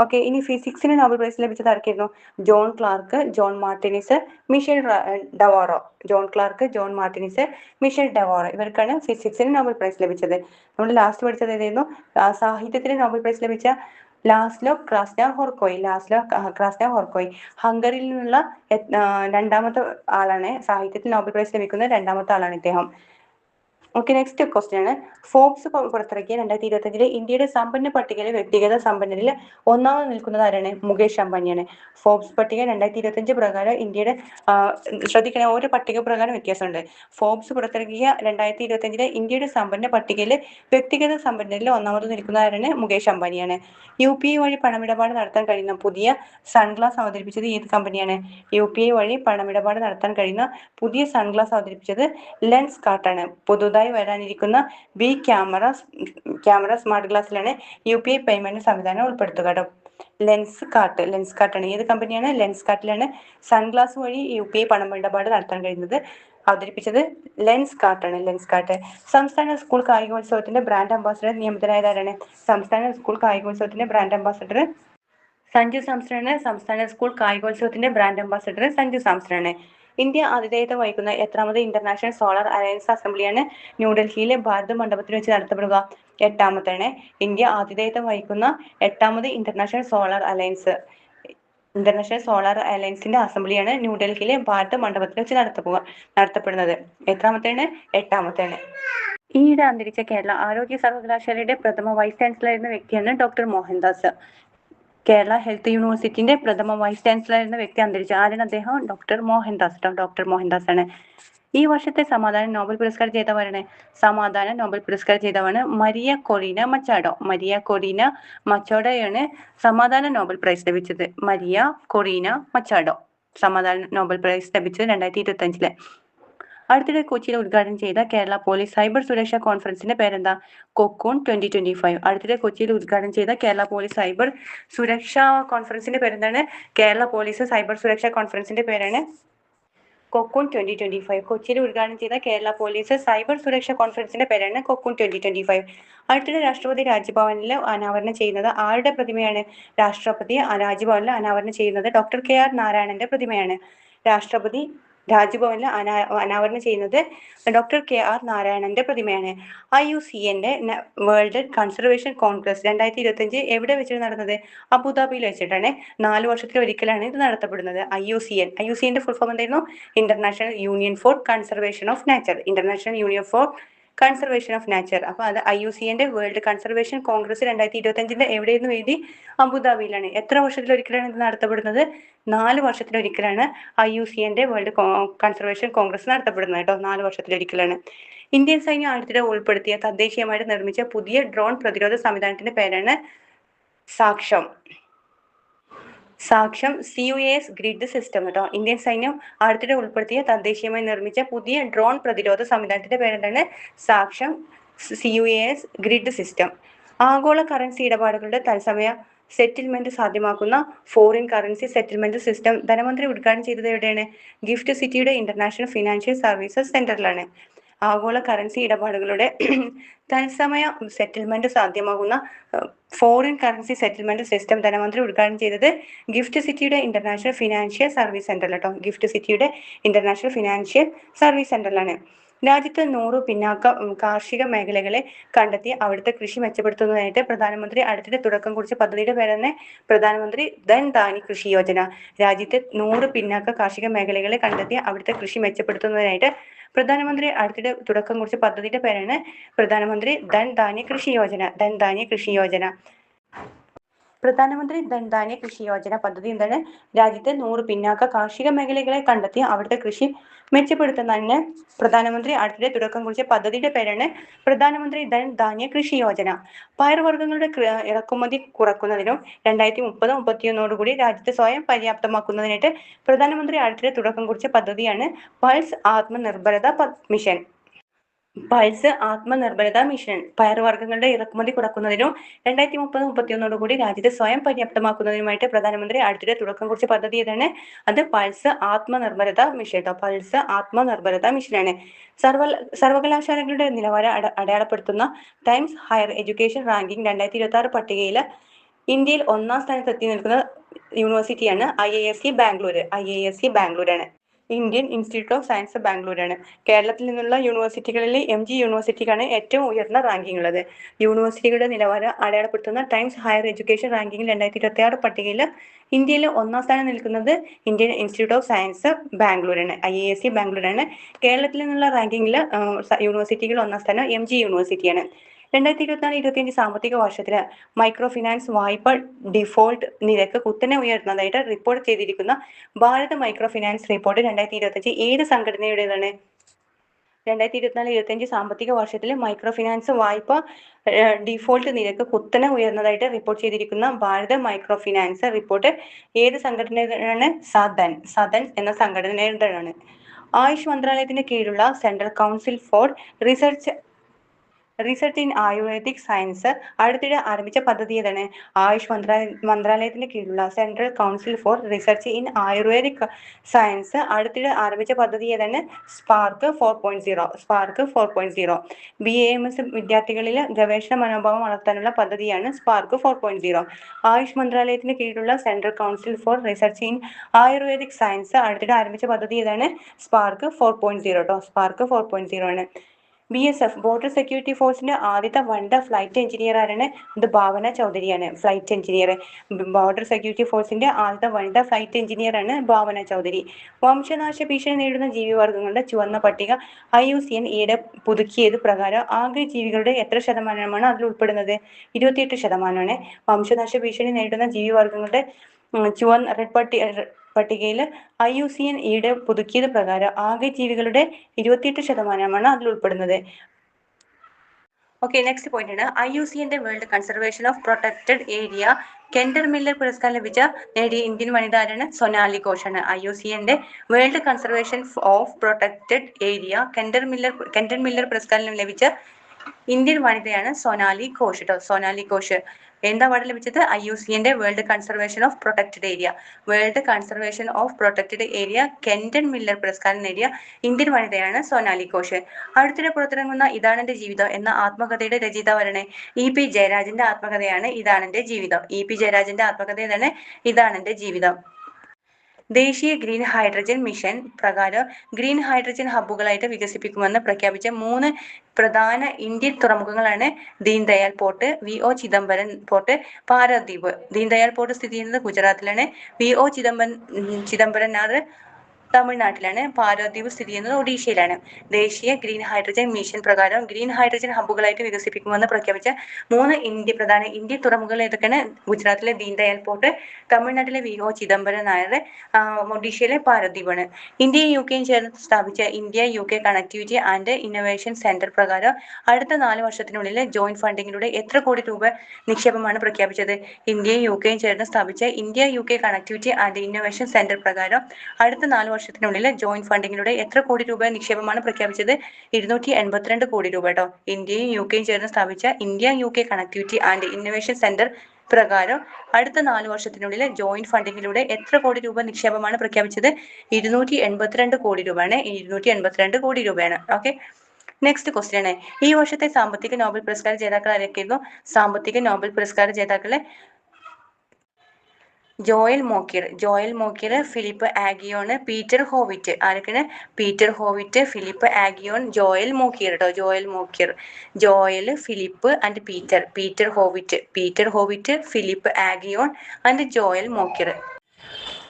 ഓക്കെ, ഇനി ഫിസിക്സിന് നോബൽ പ്രൈസ് ലഭിച്ചത് ആർക്കായിരുന്നു? John Clarke, John Martinis, Michel Devoret. ഇവർക്കാണ് ഫിസിക്സിന് നോബൽ പ്രൈസ് ലഭിച്ചത്. നമ്മൾ ലാസ്റ്റ് പഠിച്ചത് ഏതായിരുന്നു? സാഹിത്യത്തിന് നോബൽ പ്രൈസ് ലഭിച്ച ലാസ്ലോ ക്രാസ്ന-ഹോർക്കോയ് ഹംഗറിയിൽ നിന്നുള്ള രണ്ടാമത്തെ ആളാണ്. സാഹിത്യത്തിൽ നോബൽ പ്രൈസ് ലഭിക്കുന്ന രണ്ടാമത്തെ ആളാണ് ഇദ്ദേഹം. ഓക്കെ, നെക്സ്റ്റ് ക്വസ്റ്റ്യൻ ആണ്. ഫോബ്സ് പുറത്തിറക്കിയ 2025 ഇന്ത്യയുടെ സമ്പന്ന പട്ടികയിലെ വ്യക്തിഗത സമ്പന്നരിൽ ഒന്നാമത് നിൽക്കുന്നത് ആരാണ്? മുകേഷ് അംബാനിയാണ്. ഫോബ്സ് പട്ടിക 2025 പ്രകാരം ഇന്ത്യയുടെ ശ്രദ്ധിക്കണേ, ഓരോ പട്ടിക പ്രകാരം വ്യത്യാസമുണ്ട്. ഫോബ്സ് പുറത്തിറക്കിയ 2025 ഇന്ത്യയുടെ സമ്പന്ന പട്ടികയിൽ വ്യക്തിഗത സമ്പന്നരിൽ ഒന്നാമത് നിൽക്കുന്ന ആരാണ്? മുകേഷ് അംബാനിയാണ്. UPI വഴി പണമിടപാട് നടത്താൻ കഴിയുന്ന പുതിയ സൺഗ്ലാസ് അവതരിപ്പിച്ചത് ഏത് കമ്പനിയാണ്? UPI വഴി പണമിടപാട് നടത്താൻ കഴിയുന്ന പുതിയ സൺഗ്ലാസ് അവതരിപ്പിച്ചത് ലെൻസ് കാർട്ടാണ്. പുതുതായി വരാനിരിക്കുന്ന ബി ക്യാമറ സ്മാർട്ട് ഗ്ലാസ്സിലാണ് UPI പേയ്മെന്റ് സംവിധാനം ഉൾപ്പെടുത്തുക കേട്ടോ. ലെൻസ് കാർട്ടാണ്. ഏത് കമ്പനിയാണ്? ലെൻസ് കാർട്ടിലാണ് സൺഗ്ലാസ് വഴി UPI പണമിടപാട് നടത്താൻ കഴിയുന്നത്. അവതരിപ്പിച്ചത് ലെൻസ് കാർട്ട്. സംസ്ഥാന സ്കൂൾ കായികോത്സവത്തിന്റെ ബ്രാൻഡ് അംബാസിഡർ നിയമിതനായത് ആരാണ്? സംസ്ഥാന സ്കൂൾ കായികോത്സവത്തിന്റെ ബ്രാൻഡ് അംബാസിഡർ സഞ്ജു സാംസണാണ്. സംസ്ഥാന സ്കൂൾ കായികോത്സവത്തിന്റെ ബ്രാൻഡ് അംബാസിഡർ സഞ്ജു സാംസണാണ്. ഇന്ത്യ ആതിഥേയത്വം വഹിക്കുന്ന എത്രാമത് ഇന്റർനാഷണൽ സോളാർ അലയൻസ് അസംബ്ലിയാണ് ന്യൂഡൽഹിയിലെ ഭാരത് മണ്ഡപത്തിൽ വെച്ച് നടത്തപ്പെടുക? 8ാമത്താണ്. ഇന്ത്യ ആതിഥേയത്വം വഹിക്കുന്ന 8ാമത് ഇന്റർനാഷണൽ സോളാർ അലയൻസിന്റെ അസംബ്ലിയാണ് ന്യൂഡൽഹിയിലെ ഭാരത് മണ്ഡപത്തിൽ വെച്ച് നടത്തപ്പെടുന്നത്. എത്രാമത്താണ്? 8ാമത്താണ്. ഈയിടെ അന്തരിച്ച കേരള ആരോഗ്യ സർവകലാശാലയുടെ പ്രഥമ വൈസ് ചാൻസലർ എന്ന വ്യക്തിയാണ് ഡോക്ടർ മോഹൻദാസ്. കേരള ഹെൽത്ത് യൂണിവേഴ്സിറ്റിന്റെ പ്രഥമ വൈസ് ചാൻസലർ എന്ന വ്യക്തി അന്തരിച്ചു. ആരാണ് അദ്ദേഹം? ഡോക്ടർ മോഹൻദാസ് ആണ്. ഈ വർഷത്തെ സമാധാന നോബൽ പുരസ്കാരം ജേതാവാണ്? സമാധാന നോബൽ പുരസ്കാരം ജേതാവാണ് മരിയ കൊറീന മച്ചാഡോയാണ് സമാധാന നോബൽ പ്രൈസ് ലഭിച്ചത്. മരിയ കൊറീന മച്ചാഡോ സമാധാന നോബൽ പ്രൈസ് ലഭിച്ചത് 2025. അടുത്തിടെ കൊച്ചിയിൽ ഉദ്ഘാടനം ചെയ്ത കേരള പോലീസ് സൈബർ സുരക്ഷാ കോൺഫറൻസിന്റെ പേരെന്താ? കൊക്കൂൺ 2025. അടുത്തിടെ കൊച്ചിയിൽ ഉദ്ഘാടനം ചെയ്ത കേരള പോലീസ് സൈബർ സുരക്ഷാ കോൺഫറൻസിന്റെ പേരെന്താണ്? കേരള പോലീസ് സൈബർ സുരക്ഷാ കോൺഫറൻസിന്റെ പേരാണ് കൊക്കൂൺ 2025. കൊച്ചിയിൽ ഉദ്ഘാടനം ചെയ്ത കേരള പോലീസ് സൈബർ സുരക്ഷാ കോൺഫറൻസിന്റെ പേരാണ് കൊക്കൂൺ 2025. അടുത്തിടെ രാഷ്ട്രപതി രാജ്ഭവനിൽ അനാവരണം ചെയ്യുന്നത് ആരുടെ പ്രതിമയാണ്? രാഷ്ട്രപതി രാജ്ഭവനിൽ അനാവരണം ചെയ്യുന്നത് ഡോക്ടർ KR നാരായണന്റെ പ്രതിമയാണ്. രാഷ്ട്രപതി രാജ്ഭവനിൽ അനാവരണം ചെയ്യുന്നത് ഡോക്ടർ KR നാരായണന്റെ പ്രതിമയാണ്. IUCN വേൾഡ് കൺസർവേഷൻ കോൺഗ്രസ് 2025 എവിടെ വെച്ചാണ് നടന്നത്? അബുദാബിയിൽ വെച്ചിട്ടാണ്. 4 വർഷത്തിൽ ഒരിക്കലാണ് ഇത് നടത്തപ്പെടുന്നത്. IUCN ഫുൾ ഫോം എന്തായിരുന്നു? International union for conservation of nature. അപ്പൊ അത് IUCN വേൾഡ് കൺസർവേഷൻ കോൺഗ്രസ് 2025 എവിടെയെന്ന് എഴുതി? അബുദാബിയിലാണ്. എത്ര വർഷത്തിലൊരിക്കലാണ് ഇത് നടത്തപ്പെടുന്നത്? 4 വർഷത്തിലൊരിക്കലാണ് IUCN വേൾഡ് കൺസർവേഷൻ കോൺഗ്രസ് നടത്തപ്പെടുന്നത് കേട്ടോ. 4 വർഷത്തിലൊരിക്കലാണ്. ഇന്ത്യൻ സൈന്യം അടുത്തിടെ ഉൾപ്പെടുത്തിയ തദ്ദേശീയമായിട്ട് നിർമ്മിച്ച പുതിയ ഡ്രോൺ പ്രതിരോധ സംവിധാനത്തിന്റെ പേരാണ് സാക്ഷം. CUAS ഗ്രിഡ് സിസ്റ്റം കേട്ടോ. ഇന്ത്യൻ സൈന്യം അടുത്തിടെ ഉൾപ്പെടുത്തിയ തദ്ദേശീയമായി നിർമ്മിച്ച പുതിയ ഡ്രോൺ പ്രതിരോധ സംവിധാനത്തിന്റെ പേരെന്താണ്? Saksham CUAS grid system. ആഗോള കറൻസി ഇടപാടുകളുടെ തത്സമയ സെറ്റിൽമെന്റ് സാധ്യമാക്കുന്ന ഫോറിൻ കറൻസി സെറ്റിൽമെന്റ് സിസ്റ്റം ധനമന്ത്രി ഉദ്ഘാടനം ചെയ്തത് എവിടെയാണ്? ഗിഫ്റ്റ് സിറ്റിയുടെ ഇന്റർനാഷണൽ ഫിനാൻഷ്യൽ സർവീസസ് സെന്ററിലാണ്. ആഗോള കറൻസി ഇടപാടുകളുടെ തത്സമയ സെറ്റിൽമെന്റ് സാധ്യമാകുന്ന ഫോറിൻ കറൻസി സെറ്റിൽമെന്റ് സിസ്റ്റം ധനമന്ത്രി ഉദ്ഘാടനം ചെയ്തത് ഗിഫ്റ്റ് സിറ്റിയുടെ ഇന്റർനാഷണൽ ഫിനാൻഷ്യൽ സർവീസ് സെന്ററിൽ കേട്ടോ. ഗിഫ്റ്റ് സിറ്റിയുടെ ഇന്റർനാഷണൽ ഫിനാൻഷ്യൽ സർവീസ് സെന്ററിലാണ്. രാജ്യത്ത് 100 പിന്നാക്ക കാർഷിക മേഖലകളെ കണ്ടെത്തി അവിടുത്തെ കൃഷി മെച്ചപ്പെടുത്തുന്നതിനായിട്ട് പ്രധാനമന്ത്രി അടുത്തിടെ തുടക്കം കുറിച്ച പദ്ധതിയുടെ പേരാണ് പ്രധാനമന്ത്രി ധൻ ധാന്യ കൃഷി യോജന. രാജ്യത്തെ 100 പിന്നാക്ക കാർഷിക മേഖലകളെ കണ്ടെത്തി അവിടുത്തെ കൃഷി മെച്ചപ്പെടുത്തുന്നതിനായിട്ട് പ്രധാനമന്ത്രി അടുത്തിടെ തുടക്കം കുറിച്ച പദ്ധതിയുടെ പേരാണ് പ്രധാനമന്ത്രി ധൻ ധാന്യ കൃഷി യോജന. പ്രധാനമന്ത്രി ധൻധാന്യ കൃഷി യോജന പദ്ധതി എന്താണ്? രാജ്യത്തെ 100 പിന്നാക്ക കാർഷിക മേഖലകളെ കണ്ടെത്തി അവിടുത്തെ കൃഷി മെച്ചപ്പെടുത്തുന്നതിന് പ്രധാനമന്ത്രി അടുത്തിടെ തുടക്കം കുറിച്ച പദ്ധതിയുടെ പേരാണ് പ്രധാനമന്ത്രി ധൻധാന്യ കൃഷി യോജന. പയർവർഗ്ഗങ്ങളുടെ ഇറക്കുമതി കുറയ്ക്കുന്നതിനും 2030-31 രാജ്യത്തെ സ്വയം പര്യാപ്തമാക്കുന്നതിനായിട്ട് പ്രധാനമന്ത്രി അടുത്തിടെ തുടക്കം കുറിച്ച പദ്ധതിയാണ് പൾസ് ആത്മനിർഭരത മിഷൻ. പയർവർഗ്ഗങ്ങളുടെ ഇറക്കുമതി കുറയ്ക്കുന്നതിനും 2030-31 രാജ്യത്തെ സ്വയം പര്യാപ്തമാക്കുന്നതിനുമായിട്ട് പ്രധാനമന്ത്രി അടുത്തിടെ തുടക്കം കുറിച്ച പദ്ധതി ഏതാണ്? അത് പൾസ് ആത്മനിർഭരത മിഷനാണ്. സർവകലാശാലകളുടെ നിലവാരം അടയാളപ്പെടുത്തുന്ന ടൈംസ് ഹയർ എഡ്യൂക്കേഷൻ റാങ്കിംഗ് 2026 പട്ടികയിൽ ഇന്ത്യയിൽ 1ാം സ്ഥാനത്ത് എത്തി നിൽക്കുന്ന യൂണിവേഴ്സിറ്റിയാണ് IISc ബാംഗ്ലൂരാണ്. ഇന്ത്യൻ ഇൻസ്റ്റിറ്റ്യൂട്ട് ഓഫ് സയൻസ് ബാംഗ്ലൂരാണ്. കേരളത്തിൽ നിന്നുള്ള യൂണിവേഴ്സിറ്റികളിൽ MG യൂണിവേഴ്സിറ്റിക്കാണ് ഏറ്റവും ഉയർന്ന റാങ്കിംഗ് ഉള്ളത്. യൂണിവേഴ്സിറ്റികളുടെ നിലവാരം അടയാളപ്പെടുത്തുന്ന ടൈംസ് ഹയർ എഡ്യൂക്കേഷൻ റാങ്കിങ്ങിൽ 2026 പട്ടികയിൽ ഇന്ത്യയിൽ ഒന്നാം സ്ഥാനം നിൽക്കുന്നത് ഇന്ത്യൻ ഇൻസ്റ്റിറ്റ്യൂട്ട് ഓഫ് സയൻസ് ബാംഗ്ലൂരാണ്, IISc ബാംഗ്ലൂരാണ്. കേരളത്തിൽ നിന്നുള്ള റാങ്കിങ്ങിൽ യൂണിവേഴ്സിറ്റികൾ ഒന്നാം സ്ഥാനം MG യൂണിവേഴ്സിറ്റിയാണ്. 2024-25 സാമ്പത്തിക വർഷത്തിൽ മൈക്രോ ഫിനാൻസ് വായ്പ ഡിഫോൾട്ട് നിരക്ക് കുത്തനെ ഉയർന്നതായിട്ട് റിപ്പോർട്ട് ചെയ്തിരിക്കുന്ന ഭാരത് മൈക്രോ ഫിനാൻസ് റിപ്പോർട്ട് 2025 ഏത് സംഘടനയുടേതാണ്? 2024-25 സാമ്പത്തിക വർഷത്തിൽ മൈക്രോ ഫിനാൻസ് വായ്പ ഡിഫോൾട്ട് നിരക്ക് കുത്തനെ ഉയർന്നതായിട്ട് റിപ്പോർട്ട് ചെയ്തിരിക്കുന്ന ഭാരത് മൈക്രോ ഫിനാൻസ് റിപ്പോർട്ട് ഏത് സംഘടനയാണ്? സദൻ എന്ന സംഘടനയുടേതാണ്. ആയുഷ് മന്ത്രാലയത്തിന് കീഴിലുള്ള central council for research in ayurvedic science അടുത്തിടെ ആരംഭിച്ച പദ്ധതി ഏതാണ്? ആയുഷ് മന്ത്രാലയത്തിന് കീഴിലുള്ള central council for research in ayurvedic science അടുത്തിടെ ആരംഭിച്ച പദ്ധതി ഏതാണ്? സ്പാർക്ക് 4.0. BAMS വിദ്യാർത്ഥികളിൽ ഗവേഷണ മനോഭാവം വളർത്താനുള്ള പദ്ധതിയാണ് സ്പാർക്ക് 4.0. ആയുഷ് മന്ത്രാലയത്തിന് കീഴിലുള്ള central council for research in ayurvedic science അടുത്തിടെ ആരംഭിച്ച പദ്ധതി ഏതാണ്? സ്പാർക്ക് 4.0 സ്പാർക്ക് 4.0 ആണ്. BSF ബോർഡർ സെക്യൂരിറ്റി ഫോഴ്സിന്റെ ആദ്യത്തെ വനിതാ ഫ്ലൈറ്റ് എഞ്ചിനീയർ ആരാണ്? ഇത് ഭാവന ചൗധരിയാണ്. ഫ്ലൈറ്റ് എഞ്ചിനീയർ, ബോർഡർ സെക്യൂരിറ്റി ഫോഴ്സിന്റെ ആദ്യത്തെ വനിതാ ഫ്ലൈറ്റ് എഞ്ചിനീയർ ആണ് ഭാവന ചൗധരി. വംശനാശ ഭീഷണി നേരിടുന്ന ജീവിവർഗങ്ങളുടെ ചുവന്ന പട്ടിക IUCN ഈയിടെ പുതുക്കിയത് പ്രകാരം ആകെ ജീവികളുടെ എത്ര ശതമാനമാണ് അതിൽ ഉൾപ്പെടുന്നത്? 28%. വംശനാശ ഭീഷണി നേരിടുന്ന ജീവിവർഗങ്ങളുടെ ചുവന്ന റെഡ് പട്ടികയിൽ IUCN ഈയിടെ പുതുക്കിയത് പ്രകാരം ആകെ ജീവികളുടെ 28% അതിൽ ഉൾപ്പെടുന്നത്. ഓക്കെ, നെക്സ്റ്റ് പോയിന്റ് ആണ് IUCN world conservation of protected area Kenton Miller പുരസ്കാരം നേടിയ ഇന്ത്യൻ വനിത ആരാണ്? സൊനാലി ഘോഷാണ്. IUCN world conservation of protected area Kenton Miller പുരസ്കാരം ലഭിച്ച ഇന്ത്യൻ വനിതയാണ് സൊനാലി ഘോഷ് സൊനാലി ഘോഷ്. എന്താ അവാർഡ് ലഭിച്ചത്? IUCN world conservation of protected area Kenton Miller പുരസ്കാരം നേടിയ ഇന്ത്യൻ വനിതയാണ് സൊനാലി ഘോഷ്. അടുത്തിടെ പുറത്തിറങ്ങുന്ന ഇതാണെന്റെ ജീവിതം എന്ന ആത്മകഥയുടെ രചയിതാവാണ്? EP ജയരാജന്റെ ആത്മകഥയാണ് ഇതാണെന്റെ ജീവിതം. EP ജയരാജന്റെ ആത്മകഥ ഏതാണ്? ഇതാണെന്റെ ജീവിതം. ദേശീയ ഗ്രീൻ ഹൈഡ്രജൻ മിഷൻ പ്രകാരം ഗ്രീൻ ഹൈഡ്രജൻ ഹബ്ബുകളായിട്ട് വികസിപ്പിക്കുമെന്ന് പ്രഖ്യാപിച്ച 3 പ്രധാന ഇന്ത്യൻ തുറമുഖങ്ങളാണ് Deendayal port, VO Chidambaram port, Paradip. Deendayal port സ്ഥിതി ചെയ്യുന്നത് ഗുജറാത്തിലാണ്. VO ചിദംബരനാഥ് തമിഴ്നാട്ടിലാണ്. പാരദ്വീപ് സ്ഥിതി ചെയ്യുന്നത് ഒഡീഷയിലാണ്. ദേശീയ ഗ്രീൻ ഹൈഡ്രജൻ മിഷൻ പ്രകാരം ഗ്രീൻ ഹൈഡ്രജൻ ഹബ്ബുകളായിട്ട് വികസിപ്പിക്കുമെന്ന് പ്രഖ്യാപിച്ച 3 പ്രധാന ഇന്ത്യൻ തുറമുഖങ്ങൾ ഏതൊക്കെയാണ്? ഗുജറാത്തിലെ ദീൻദയാൽ പോർട്ട്, തമിഴ്നാട്ടിലെ VO ചിദംബരം നായർ, ഒഡീഷയിലെ പാരദ്വീപാണ്. ഇന്ത്യയും UK ചേർന്ന് സ്ഥാപിച്ച India UK connectivity and innovation centre പ്രകാരം അടുത്ത 4 വർഷത്തിനുള്ളിൽ ജോയിന്റ് ഫണ്ടിങ്ങിലൂടെ എത്ര കോടി രൂപ നിക്ഷേപമാണ് പ്രഖ്യാപിച്ചത്? ഇന്ത്യയും UK ചേർന്ന് സ്ഥാപിച്ച India UK connectivity and innovation centre പ്രകാരം അടുത്ത 4 വർഷത്തിനുള്ളിൽ ജോയിന്റ് ഫണ്ടിങ്ങിലൂടെ എത്ര കോടി രൂപ നിക്ഷേപമാണ് പ്രഖ്യാപിച്ചത്? 282 കോടി രൂപ ഇന്ത്യയും UK ചേർന്ന് സ്ഥാപിച്ച India UK connectivity and innovation centre പ്രകാരം അടുത്ത 4 വർഷത്തിനുള്ളിൽ ജോയിന്റ് ഫണ്ടിങ്ങിലൂടെ എത്ര കോടി രൂപ നിക്ഷേപമാണ് പ്രഖ്യാപിച്ചത്? 282 കോടി രൂപയാണ്. 282 കോടി രൂപയാണ്. ഓക്കെ, നെക്സ്റ്റ് ക്വസ്റ്റ്യൻ ആണ് ഈ വർഷത്തെ സാമ്പത്തിക നോബൽ പുരസ്കാര ജേതാക്കൾ ആരൊക്കെയായിരുന്നു? സാമ്പത്തിക നോബൽ പുരസ്കാര ജേതാക്കളെ Joel Mokyr, Philippe Aghion, Peter Howitt. ആരൊക്കെയാണ്? Peter Howitt, Philippe Aghion, Joel Mokyr Joel, Philippe and Peter Howitt, Philippe Aghion and Joel Mokyr.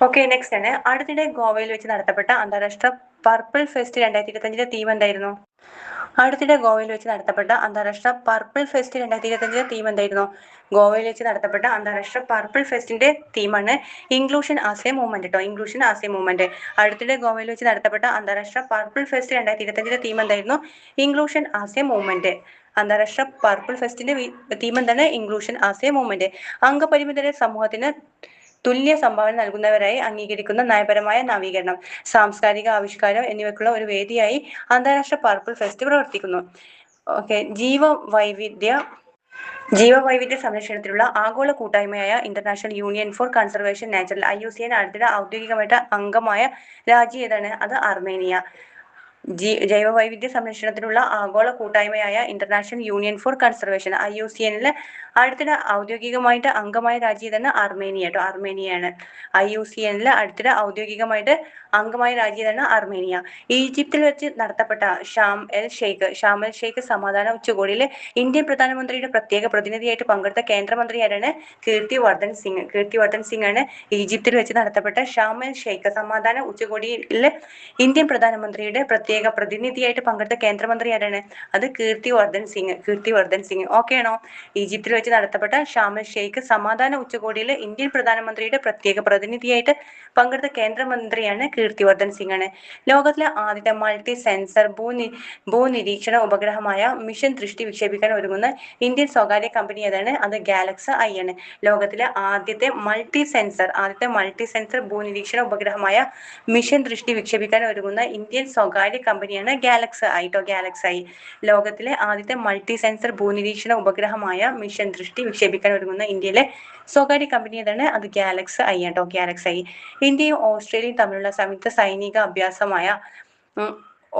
Okay, next ആണ് അടുത്തിടെ ഗോവയിൽ വെച്ച് നടത്തപ്പെട്ട അന്താരാഷ്ട്ര പർപ്പിൾ ഫെസ്റ്റ് 2025 തീം എന്തായിരുന്നു? അടുത്തിടെ ഗോവയിൽ വെച്ച് നടത്തപ്പെട്ട അന്താരാഷ്ട്ര പർപ്പിൾ ഫെസ്റ്റ് 2025 തീം എന്തായിരുന്നു? ഗോവയിൽ വെച്ച് നടത്തപ്പെട്ട അന്താരാഷ്ട്ര പർപ്പിൾ ഫെസ്റ്റിന്റെ തീമാണ് inclusion as a movement inclusion as a movement. അടുത്തിടെ ഗോവയിൽ വെച്ച് നടത്തപ്പെട്ട അന്താരാഷ്ട്ര പർപ്പിൾ ഫെസ്റ്റ് 2025 തീം എന്തായിരുന്നു? Inclusion as a movement. അന്താരാഷ്ട്ര പർപ്പിൾ ഫെസ്റ്റിന്റെ തീം എന്താണ്? Inclusion as a movement. അംഗപരിമിതരെ സമൂഹത്തിന് തുല്യ സംഭാവന നൽകുന്നവരായി അംഗീകരിക്കുന്ന നയപരമായ നവീകരണം, സാംസ്കാരിക ആവിഷ്കാരം എന്നിവയ്ക്കുള്ള ഒരു വേദിയായി അന്താരാഷ്ട്ര പർപ്പിൾ ഫെസ്റ്റ് പ്രവർത്തിക്കുന്നു. ഓക്കെ, ജീവവൈവിധ്യ സംരക്ഷണത്തിനുള്ള ആഗോള കൂട്ടായ്മയായ international union for conservation natural IUCN അടുത്തിടെ ഔദ്യോഗികമായിട്ട് അംഗമായ രാജ്യം ഏതാണ്? അത് അർമേനിയ. ജൈവവൈവിധ്യ സംരക്ഷണത്തിനുള്ള ആഗോള കൂട്ടായ്മയായ international union for conservation IUCN അടുത്തിടെ ഔദ്യോഗികമായിട്ട് അംഗമായ രാജ്യം തന്നെ അർമേനിയ കേട്ടോ. അർമേനിയയാണ് IUCN അടുത്തിടെ ഔദ്യോഗികമായിട്ട് അംഗമായ രാജ്യം തന്നെ അർമേനിയ. ഈജിപ്തിൽ വെച്ച് നടത്തപ്പെട്ട ഷാം എൽ ഷെയ്ഖ് സമാധാന ഉച്ചകോടിയിൽ ഇന്ത്യൻ പ്രധാനമന്ത്രിയുടെ പ്രത്യേക പ്രതിനിധിയായിട്ട് പങ്കെടുത്ത കേന്ദ്രമന്ത്രിയാരാണ്? കീർത്തിവർദ്ധൻ സിംഗ് ആണ് ഈജിപ്തിൽ വെച്ച് നടത്തപ്പെട്ട ഷാം എൽ ഷെയ്ഖ് സമാധാന ഉച്ചകോടിയിൽ ഇന്ത്യൻ പ്രധാനമന്ത്രിയുടെ പ്രത്യേക പ്രതിനിധിയായിട്ട് പങ്കെടുത്ത കേന്ദ്രമന്ത്രി ആരാണ്? അത് കീർത്തിവർദ്ധൻ സിംഗ്. ഓക്കെ ആണോ? ഈജിപ്തിൽ വെച്ച് നടത്തപ്പെട്ട ഷാം എൽ ഷെയ്ഖ് സമാധാന ഉച്ചകോടിയിൽ ഇന്ത്യൻ പ്രധാനമന്ത്രിയുടെ പ്രത്യേക പ്രതിനിധിയായിട്ട് പങ്കെടുത്ത കേന്ദ്രമന്ത്രിയാണ് കീർത്തിവർദ്ധൻ സിംഗ് ആണ്. ലോകത്തിലെ ആദ്യത്തെ മൾട്ടി സെൻസർ ഭൂനിരീക്ഷണ ഉപഗ്രഹമായ മിഷൻ ദൃഷ്ടി വിക്ഷേപിക്കാൻ ഒരുങ്ങുന്ന ഇന്ത്യൻ സ്വകാര്യ കമ്പനി ഏതാണ്? അത് ഗാലക്സ് ഐ ആണ്. ലോകത്തിലെ ആദ്യത്തെ മൾട്ടി സെൻസർ ഭൂനിരീക്ഷണ ഉപഗ്രഹമായ മിഷൻ ദൃഷ്ടി വിക്ഷേപിക്കാൻ ഒരുങ്ങുന്ന ഇന്ത്യൻ സ്വകാര്യ കമ്പനിയാണ് ഗാലക്സ് ഐ. ലോകത്തിലെ ആദ്യത്തെ മൾട്ടി സെൻസർ ഭൂനിരീക്ഷണ ഉപഗ്രഹമായ മിഷൻ ദൃഷ്ടി വിക്ഷേപിക്കാൻ ഒരുങ്ങുന്ന ഇന്ത്യയിലെ സ്വകാര്യ കമ്പനി ഏതാണ്? അത് ഗാലക്സ് ഐ. ഇന്ത്യയും ഓസ്ട്രേലിയയും തമ്മിലുള്ള സംയുക്ത സൈനിക അഭ്യാസമായ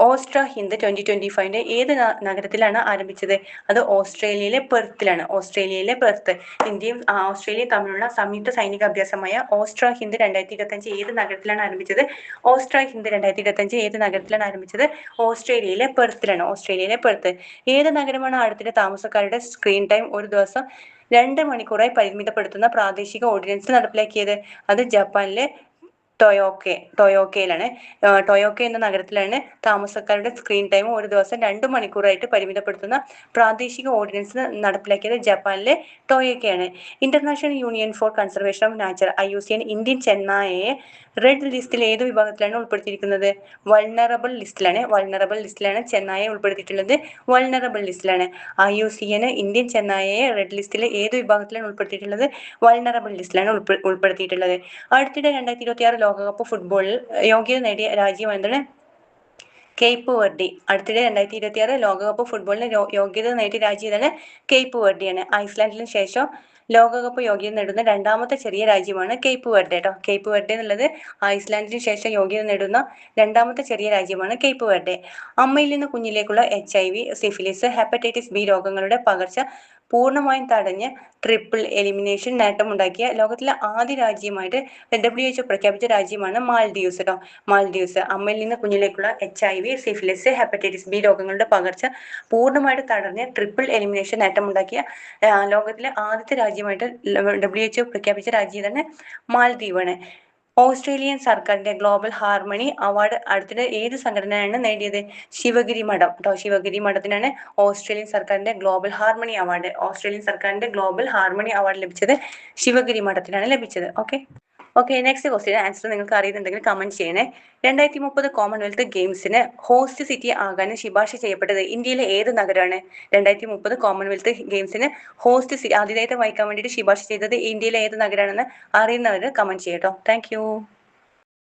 ഓസ്ട്ര ഹിന്ദ് 2025 ഏത് നഗരത്തിലാണ് ആരംഭിച്ചത്? അത് ഓസ്ട്രേലിയയിലെ പെർത്തിലാണ്. ഇന്ത്യയും ഓസ്ട്രേലിയയും തമ്മിലുള്ള സംയുക്ത സൈനിക അഭ്യാസമായ ഓസ്ട്ര ഹിന്ദ് 2025 ഏത് നഗരത്തിലാണ് ആരംഭിച്ചത്? ഓസ്ട്രേലിയയിലെ പെർത്ത്. ഏത് നഗരമാണ് അടുത്തിടെ താമസക്കാരുടെ സ്ക്രീൻ ടൈം ഒരു ദിവസം 2 മണിക്കൂറായി പരിമിതപ്പെടുത്തുന്ന പ്രാദേശിക ഓർഡിനൻസ് നടപ്പിലാക്കിയത്? അത് ജപ്പാനിലെ ടൊയോക്കയിലാണ്. ടൊയോക്ക എന്ന നഗരത്തിലാണ് താമസക്കാരുടെ സ്ക്രീൻ ടൈം ഒരു ദിവസം 2 മണിക്കൂറായിട്ട് പരിമിതപ്പെടുത്തുന്ന പ്രാദേശിക ഓർഡിനൻസ് നടപ്പിലാക്കിയത് ജപ്പാനിലെ ടൊയോക്കയാണ്. International union for conservation of nature IUCN Indian ചെന്നായയെ റെഡ് ലിസ്റ്റിൽ ഏത് വിഭാഗത്തിലാണ് ഉൾപ്പെടുത്തിയിരിക്കുന്നത്? വൾനറബിൾ ലിസ്റ്റിലാണ് ചെന്നായയെ ഉൾപ്പെടുത്തിയിട്ടുള്ളത്. IUCN ഇന്ത്യൻ ചെന്നായയെ റെഡ് ലിസ്റ്റിൽ ഏത് വിഭാഗത്തിലാണ് ഉൾപ്പെടുത്തിയിട്ടുള്ളത്? വൾനറബിൾ ലിസ്റ്റിലാണ് ഉൾപ്പെടുത്തിയിട്ടുള്ളത്. അടുത്തിടെ 2026 ലോകകപ്പ് ഫുട്ബോളിൽ യോഗ്യത നേടിയ രാജ്യം എന്താണ്? Cape Verdi. അടുത്തിടെ 2026 ലോകകപ്പ് ഫുട്ബോളിന് യോഗ്യത നേടിയ രാജ്യം ഏതാണ്? കേപ്പ് വെർഡിയാണ്. ഐസ്ലാൻഡിന് ശേഷം ലോകകപ്പ് യോഗ്യത നേടുന്ന രണ്ടാമത്തെ ചെറിയ രാജ്യമാണ് കേപ്പ് വെർഡെ കേട്ടോ. കേപ്പ് വെർഡെ എന്നുള്ളത് ഐസ്ലാൻഡിന് ശേഷം യോഗ്യത നേടുന്ന രണ്ടാമത്തെ ചെറിയ രാജ്യമാണ് കേപ്പ് വെർഡെ. അമ്മയിൽ നിന്ന് കുഞ്ഞിലേക്കുള്ള HIV, സിഫിലിസ്, ഹെപ്പറ്റൈറ്റിസ് B രോഗങ്ങളുടെ പകർച്ച പൂർണ്ണമായും തടഞ്ഞ് ട്രിപ്പിൾ എലിമിനേഷൻ നേട്ടമുണ്ടാക്കിയ ലോകത്തിലെ ആദ്യ രാജ്യമായിട്ട് WHO പ്രഖ്യാപിച്ച രാജ്യമാണ് മാൽഡീവ്സ് കേട്ടോ. അമ്മയിൽ നിന്ന് കുഞ്ഞിലേക്കുള്ള HIV, സിഫിലിസ്, ഹെപ്പറ്റൈറ്റിസ് B രോഗങ്ങളുടെ പകർച്ച പൂർണ്ണമായിട്ട് തടഞ്ഞ് ട്രിപ്പിൾ എലിമിനേഷൻ നേട്ടമുണ്ടാക്കിയ ലോകത്തിലെ ആദ്യത്തെ രാജ്യമായിട്ട് WHO പ്രഖ്യാപിച്ച രാജ്യം തന്നെ മാൽദീവാണ്. ഓസ്ട്രേലിയൻ സർക്കാരിന്റെ ഗ്ലോബൽ ഹാർമണി അവാർഡ് അടുത്തിടെ ഏത് സംഘടനയാണ് നേടിയത്? ശിവഗിരി മഠം കേട്ടോ. ശിവഗിരി മഠത്തിനാണ് ഓസ്ട്രേലിയൻ സർക്കാരിന്റെ ഗ്ലോബൽ ഹാർമണി അവാർഡ് ലഭിച്ചത് ശിവഗിരി മഠത്തിനാണ് ലഭിച്ചത്. ഓക്കെ, നെക്സ്റ്റ് ക്വസ്റ്റ്യൻ ആൻസർ നിങ്ങൾക്ക് അറിയുന്നുണ്ടെങ്കിൽ കമന്റ് ചെയ്യണേ. 2030 കോമൺവെൽത്ത് ഗെയിംസിന് ഹോസ്റ്റ് സിറ്റി ആകാൻ ശുപാർശ ചെയ്യപ്പെട്ടത് ഇന്ത്യയിലെ ഏത് നഗരമാണ്? 2030 കോമൺവെൽത്ത് ഗെയിംസിന് ആതിഥേയത്വം വഹിക്കാൻ വേണ്ടിയിട്ട് ശുപാർശ ചെയ്തത് ഇന്ത്യയിലെ ഏത് നഗരമാണെന്ന് അറിയുന്നവർ കമന്റ് ചെയ്യട്ടോ. താങ്ക്